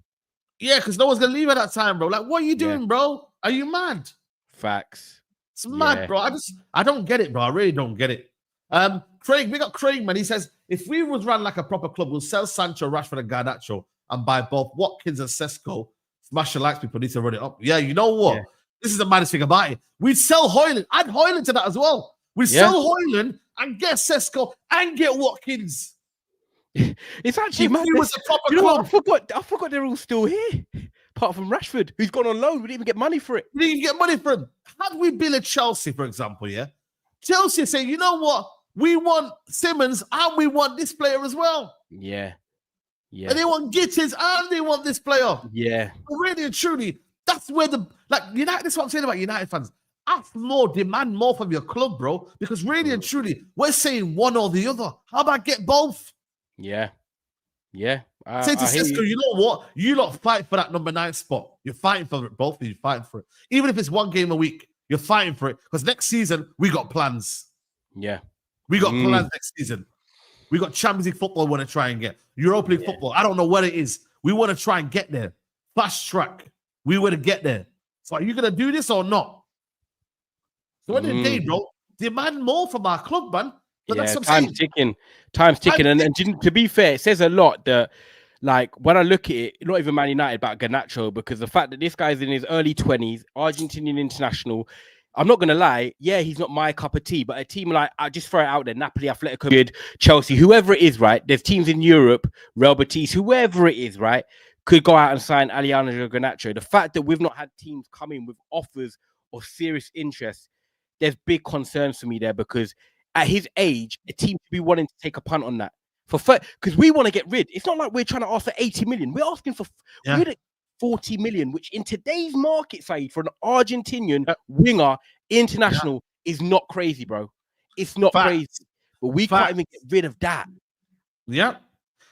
Yeah, because no one's going to leave at that time, bro. Like, what are you doing, bro? Are you mad? Facts. It's mad, bro. I don't get it, bro. I really don't get it. Craig, we got Craig, man. He says, if we was run like a proper club, we'll sell Sancho, Rashford, and Garnacho and buy both Watkins and Sesko. Smash the likes, people need to run it up. Yeah, you know what? Yeah. This is the maddest thing about it. We'd sell Højlund. Add Højlund to that as well. We'd sell Højlund and get Sesko and get Watkins. It's actually mad. I forgot they're all still here. Apart from Rashford, who's gone on loan. We didn't even get money for it. We didn't even get money for him. Had we been at Chelsea, for example, Chelsea say, you know what? We want Simmons and we want this player as well. Yeah. And they want Gittins and they want this player. Yeah. But really and truly, that's where United, this is what I'm saying about United fans. Ask more, demand more from your club, bro. Because really and truly, we're saying one or the other. How about get both? Yeah. Say to Sesko, you know what? You lot fight for that number 9 spot. You're fighting for it, both of you fighting for it. Even if it's 1 game a week. You're fighting for it because next season we got plans. Yeah, we got plans next season. We got Champions League football. We want to try and get Europa League football. I don't know what it is. We want to try and get there. Fast track. We want to get there. So are you gonna do this or not? So at the end of the day, bro, demand more from our club, man. But that's what I'm saying. Time's ticking. And to be fair, it says a lot that. Like, when I look at it, not even Man United, about Garnacho, because the fact that this guy's in his early 20s, Argentinian international, I'm not going to lie, he's not my cup of tea, but a team like, I just throw it out there, Napoli, Atletico Madrid, Chelsea, whoever it is, right? There's teams in Europe, Real Betis, whoever it is, right? Could go out and sign Alejandro Garnacho. The fact that we've not had teams come in with offers of serious interest, there's big concerns for me there, because at his age, a team should be wanting to take a punt on that. Because we want to get rid. It's not like we're trying to ask for 80 million. We're asking for 40 million, which in today's market, Saeed, for an Argentinian winger international is not crazy, bro. It's not crazy. But we can't even get rid of that. Yeah.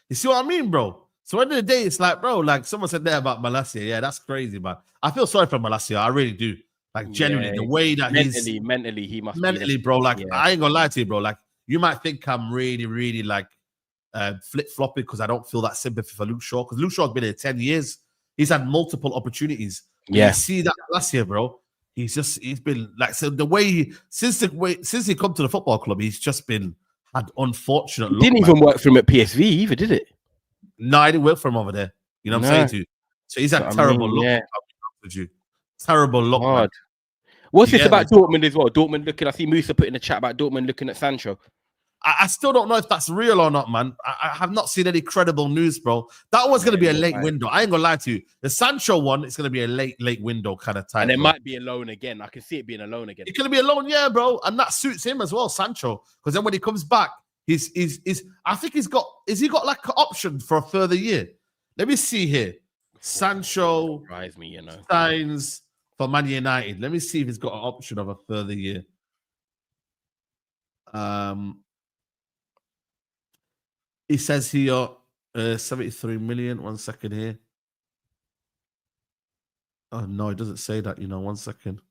You see what I mean, bro? So at the end of the day, it's like, bro, like someone said there about Malacia. Yeah, that's crazy, man. I feel sorry for Malacia. I really do. Like, genuinely, the way that mentally, he must mentally, bro. Like, I ain't gonna lie to you, bro. Like, you might think I'm really, really like flip-flopping because I don't feel that sympathy for Luke Shaw. Because Luke Shaw's been here 10 years. He's had multiple opportunities. Yeah. You see that last year, bro. He's been like, so the way since he come to the football club, he's just been had unfortunate luck. Didn't even work for him at PSV either, did it? No, I didn't work for him over there. You know what I'm saying to you? So he's had terrible luck. Yeah. Terrible luck. Man. What's this about Dortmund as well? Dortmund looking, I see Musa put in the chat about Dortmund looking at Sancho. I still don't know if that's real or not, man. I have not seen any credible news, bro. That one's going to be a late window. I ain't going to lie to you. The Sancho one, it's going to be a late window kind of time. And it might be a loan again. I can see it being a loan again. It's going to be a loan, yeah, bro. And that suits him as well, Sancho. Because then when he comes back, I think has he got like an option for a further year? Let me see here. Sancho signs for Man United. Let me see if he's got an option of a further year. He says here 73 million. 1 second here. Oh no, it doesn't say that. 1 second.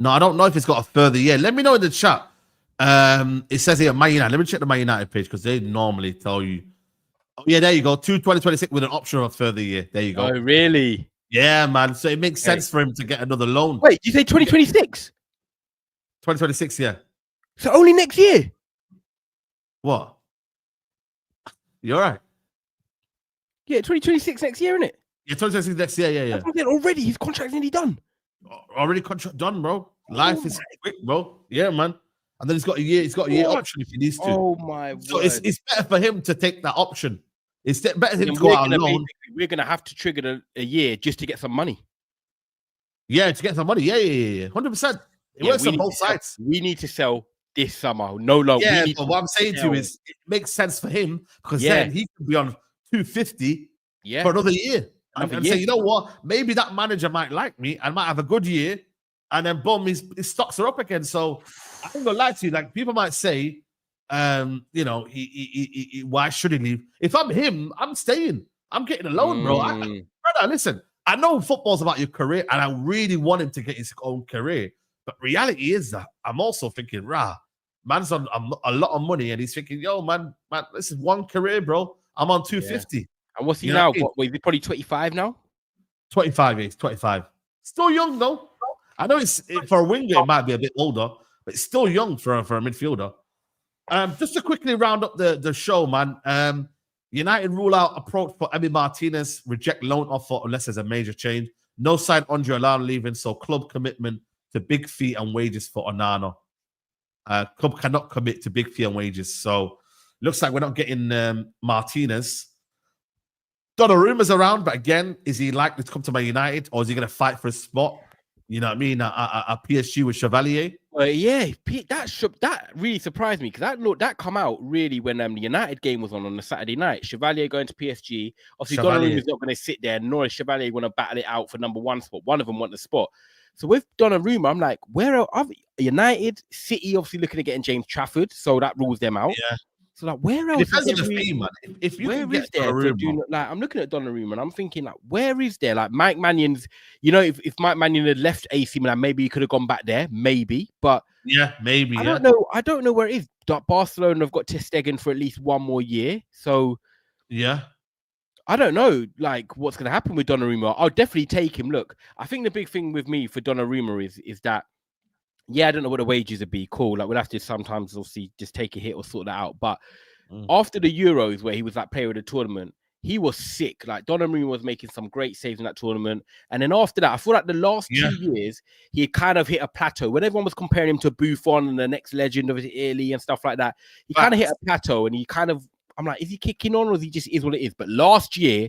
No, I don't know if it's got a further year. Let me know in the chat. It says here Man United. Let me check the Man United page because they normally tell you. Oh, yeah, there you go. 2026 with an option of a further year. There you go. Oh, really? Yeah, man. So it makes sense for him to get another loan. Wait, you say 2026? 2026, yeah. So only next year? What? You're right. Yeah, 2026 next year, isn't it? Yeah, 2026 next year, yeah. Already, his contract's nearly done. Already contract done, bro. Life is quick, bro. Yeah, man. And then he's got a year. He's got a year option if he needs to. Oh my word! So it's better for him to take that option. It's better for him to go out alone. We're gonna have to trigger a year just to get some money. Yeah, to get some money. Yeah. 100%. It works on both sides. We need to sell this summer. No loan. Yeah, but what I'm saying to you is it makes sense for him because then he could be on 250 for another year. And say, you know what? Maybe that manager might like me and might have a good year, and then boom, his stocks are up again. So I ain't gonna lie to you. Like people might say, why should he leave? If I'm him, I'm staying. I'm getting a loan, bro. Brother, listen. I know football's about your career, and I really want him to get his own career. But reality is that I'm also thinking, man's on a lot of money, and he's thinking, yo, man, this is one career, bro. I'm on 250. Yeah. And what's he now? What is he probably 25 now? 25, he's 25. Still young though. I know it's for a winger, it might be a bit older, but it's still young for a midfielder. Just to quickly round up the show, man. United rule out approach for Emi Martinez, reject loan offer unless there's a major change. No sign Andre Alana leaving, so club commitment to big fee and wages for Onana. Club cannot commit to big fee and wages, so looks like we're not getting Martinez. Donnarumma's around, but again, is he likely to come to Man United, or is he going to fight for a spot? You know what I mean? A PSG with Chevalier. Yeah, that really surprised me because that come out really when the United game was on the Saturday night. Chevalier going to PSG. Obviously, Donnarumma's not going to sit there, nor is Chevalier going to battle it out for number one spot. One of them want the spot. So with Donnarumma, I'm like, where are United? City obviously looking at getting James Trafford, so that rules them out. Yeah. So like, where else? It depends on the fee, man. If you can get Donnarumma, like, I'm looking at Donnarumma and I'm thinking, like, where is there? Like Mike Mannion's, if Mike Mannion had left AC Milan, maybe he could have gone back there, maybe. But yeah, maybe. I don't know where it is. Barcelona have got Ter Stegen for at least one more year, so yeah. I don't know, like, what's going to happen with Donnarumma. I'll definitely take him. Look, I think the big thing with me for Donnarumma is that. Yeah, I don't know what the wages would be. Cool. Like, we'll have to sometimes obviously just take a hit or sort that out. But after the Euros, where he was like player of the tournament, he was sick. Like, Donnarumma was making some great saves in that tournament. And then after that, I feel like the last 2 years, he kind of hit a plateau. When everyone was comparing him to Buffon and the next legend of Italy and stuff like that, he kind of hit a plateau. And I'm like, is he kicking on or is he just is what it is? But last year,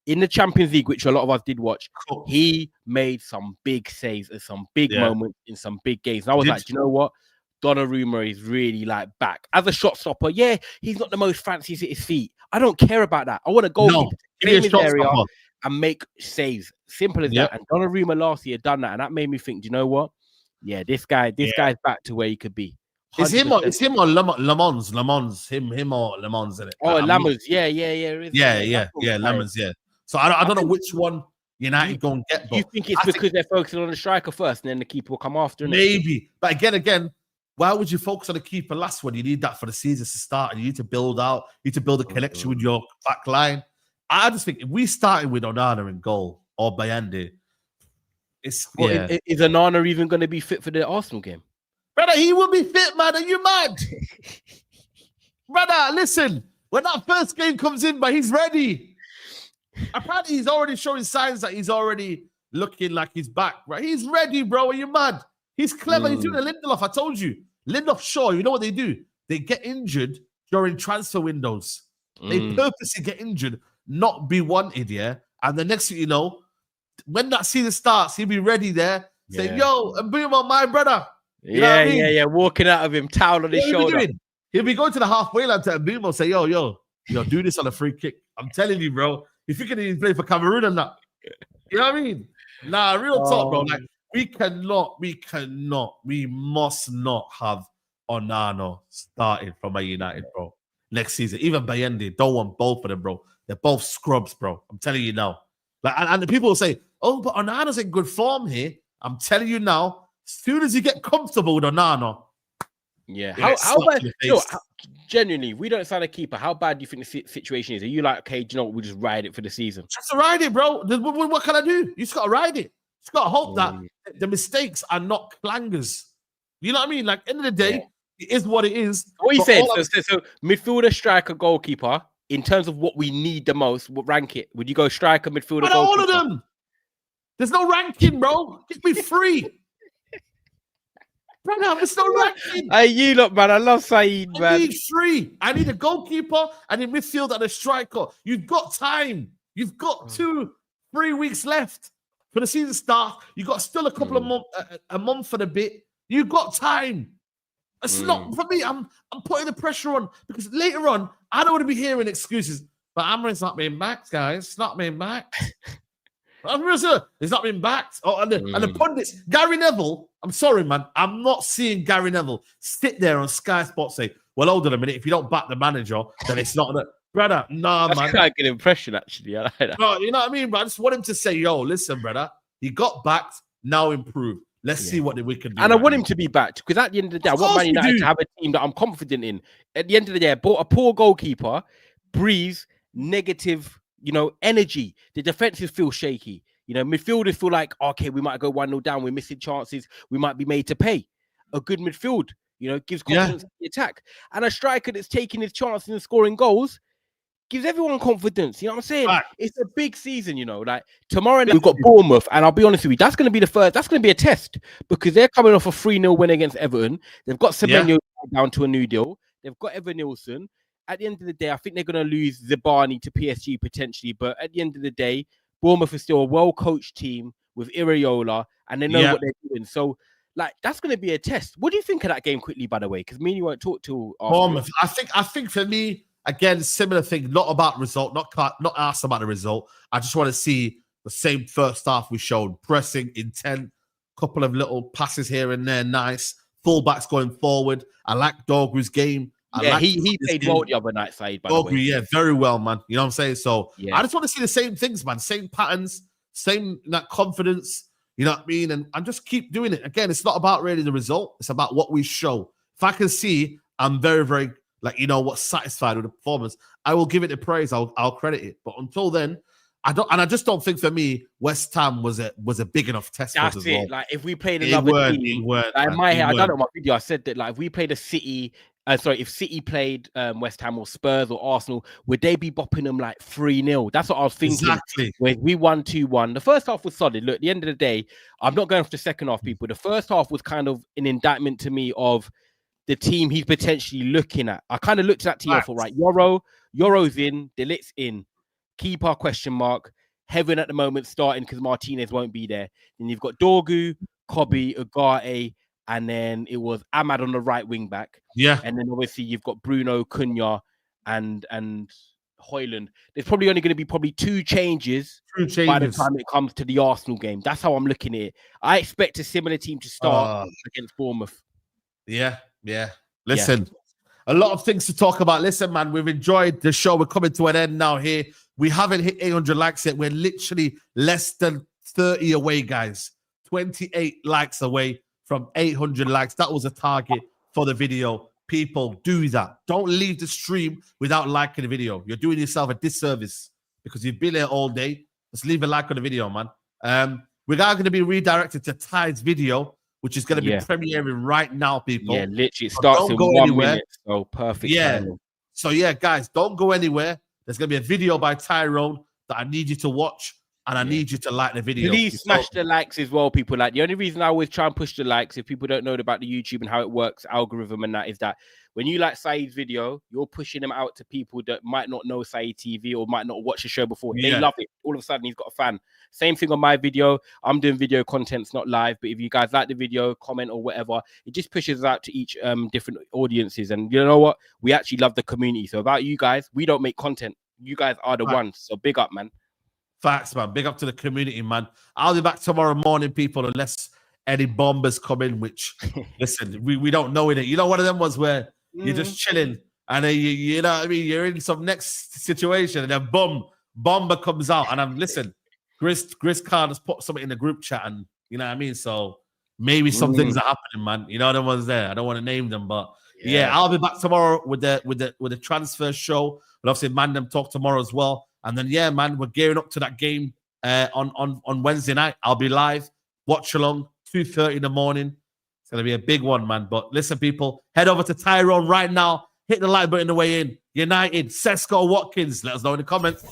in the Champions League, which a lot of us did watch, he made some big saves and some big moments in some big games. And I was like, do you know what? Donnarumma is really like back. As a shot stopper, yeah, he's not the most fancy at his feet. I don't care about that. I want a goalkeeper to claim his area, and make saves. Simple as that. And Donnarumma last year done that, and that made me think, do you know what? Yeah, this guy's back to where he could be. 100%. It's him or Lamons, him or Lamons in it. Oh, Lammers, yeah, Lammers, yeah. So I don't know which one United go and get. Do you think it's because they're focusing on the striker first, and then the keeper will come after? Maybe, but again, why would you focus on the keeper last one? You need that for the season to start, and you need to build out. You need to build a connection with your back line. I just think if we started with Onana in goal or Bayandi, is Onana even going to be fit for the Arsenal game? Brother, he will be fit, man. Are you mad? Brother, listen. When that first game comes in, but he's ready. Apparently, he's already showing signs that he's already looking like he's back, right? He's ready, bro. Are you mad? He's clever. He's doing a Lindelof. I told you. Lindelof, sure. You know what they do? They get injured during transfer windows. They purposely get injured, not be wanted, yeah? And the next thing you know, when that season starts, he'll be ready there. Say, yo, Mbeumo, my brother. You know what I mean? Walking out of him, towel on his shoulder. He'll be going to the halfway line to Mbeumo, say, yo, do this on a free kick. I'm telling you, bro. If you can even play for Cameroon and that. You know what I mean? Nah, real talk, bro. Like, we must not have Onana starting from Man United, bro. Next season. Even Bayende, don't want both of them, bro. They're both scrubs, bro. I'm telling you now. Like, and the people will say, oh, but Onana's in good form here. I'm telling you now, as soon as you get comfortable with Onana, how bad? Genuinely, we don't sign a keeper. How bad do you think the situation is? Are you like, okay, do you know what? We'll just ride it for the season. Just ride it, bro. What can I do? You just got to ride it. Just got to hope that the mistakes are not clangers. You know what I mean? Like, end of the day, it is what it is. What you said, so midfielder, striker, goalkeeper, in terms of what we need the most, what rank it? Would you go striker, midfielder, goalkeeper? All of them. There's no ranking, bro. Give me free. Brother, there's no ranking. Hey, you look, man. I love Saeed, man. I need three. I need a goalkeeper and a midfield and a striker. You've got time. You've got 2-3 weeks left for the season start. You've got still a couple of months, a month for the bit. You've got time. It's not for me. I'm putting the pressure on because later on, I don't want to be hearing excuses. But Amarin's not being backed, guys. It's not being backed. It's not been backed. And the pundits, Gary Neville, I'm sorry, man. I'm not seeing Gary Neville sit there on Sky Sports say, well, hold on a minute. If you don't back the manager, then it's not that. Brother, nah, That's man. That's quite a good impression, actually. I like that. Bro, you know what I mean? But I just want him to say, yo, listen, brother. He got backed, now improve. Let's see what we can do. And I want him to be backed because at the end of the day, I want Man United to have a team that I'm confident in. At the end of the day, I bought a poor goalkeeper, breathes negative, energy. The defenses feel shaky. Midfielders feel like, okay, we might go 1-0 down. We're missing chances. We might be made to pay. A good midfield, gives confidence in the attack. And a striker that's taking his chances and scoring goals gives everyone confidence. You know what I'm saying? Right. It's a big season, like tomorrow night we've got Bournemouth. And I'll be honest with you, that's going to be the first. That's going to be a test because they're coming off a 3-0 win against Everton. They've got Semenyo down to a new deal. They've got Evan Nilsson. At the end of the day, I think they're going to lose Zibani to PSG potentially. But at the end of the day, Bournemouth is still a well-coached team with Iraola, and they know what they're doing. So, that's going to be a test. What do you think of that game quickly, by the way? Because me and you won't talk to Bournemouth. I think for me, again, similar thing, not about result, not asked about the result. I just want to see the same first half we showed. Pressing, intent, couple of little passes here and there, nice. Fullbacks going forward. I like Dorgu's game. He played well the other night, Saeed, by the way. Yeah, very well, man. You know what I'm saying? So I just want to see the same things, man. Same patterns, same confidence. You know what I mean? And just keep doing it. Again, it's not about really the result. It's about what we show. If I can see, I'm very, very, satisfied with the performance. I will give it the praise. I'll credit it. But until then, I just don't think for me, West Ham was a big enough test. That's it. Well. Like if we played another team, in my head, I don't know my video. I said that if we played a City. If City played West Ham or Spurs or Arsenal, would they be bopping them 3-0? That's what I was thinking. Exactly. When we won 2-1. The first half was solid. Look, at the end of the day, I'm not going for the second half, people. The first half was kind of an indictment to me of the team he's potentially looking at. I kind of looked at that team and thought, right, Yoro's in, De Ligt's in, keeper question mark, Heaven at the moment starting because Martinez won't be there. Then you've got Dorgu, Kobe, Ugarte, and then it was Ahmad on the right wing back. Yeah. And then obviously you've got Bruno, Cunha, and Højlund. There's probably only going to be two changes by the time it comes to the Arsenal game. That's how I'm looking at it. I expect a similar team to start against Bournemouth. Yeah. Listen, a lot of things to talk about. Listen, man, we've enjoyed the show. We're coming to an end now here. We haven't hit 800 likes yet. We're literally less than 30 away, guys. 28 likes away from 800 likes. That was a target for the video. People, do that. Don't leave the stream without liking the video. You're doing yourself a disservice because you've been here all day. Just leave a like on the video, man. We're now going to be redirected to Ty's video, which is going to be premiering right now, people. Yeah, literally. It starts in 1 minute. So perfect. Yeah. Timing. So, yeah, guys, don't go anywhere. There's going to be a video by Tyrone that I need you to watch. And I need you to like the video. Please smash the likes as well, people. Like, the only reason I always try and push the likes, if people don't know about the YouTube and how it works, algorithm and that, is that when you like Saeed's video, you're pushing them out to people that might not know Saeed TV or might not watch the show before. They love it. All of a sudden, he's got a fan. Same thing on my video. I'm doing video content. It's not live. But if you guys like the video, comment or whatever, it just pushes out to each different audiences. And you know what? We actually love the community. So about you guys, we don't make content. You guys are the ones. So big up, man. Facts, man. Big up to the community, man. I'll be back tomorrow morning, people, unless any bombers come in, which, listen, we don't know it. You know, one of them was where you're just chilling and then you know what I mean? You're in some next situation and then boom, bomber comes out. And I'm, listen, Gris Khan has put something in the group chat and, you know what I mean? So maybe some things are happening, man. You know, the ones there. I don't want to name them, but yeah, I'll be back tomorrow with the transfer show. But obviously, Mandem talk tomorrow as well. And then, yeah, man, we're gearing up to that game on Wednesday night. I'll be live, watch along, 2:30 in the morning. It's going to be a big one, man. But listen, people, head over to Tyrone right now. Hit the like button on the way in. United, Sesko, Watkins. Let us know in the comments.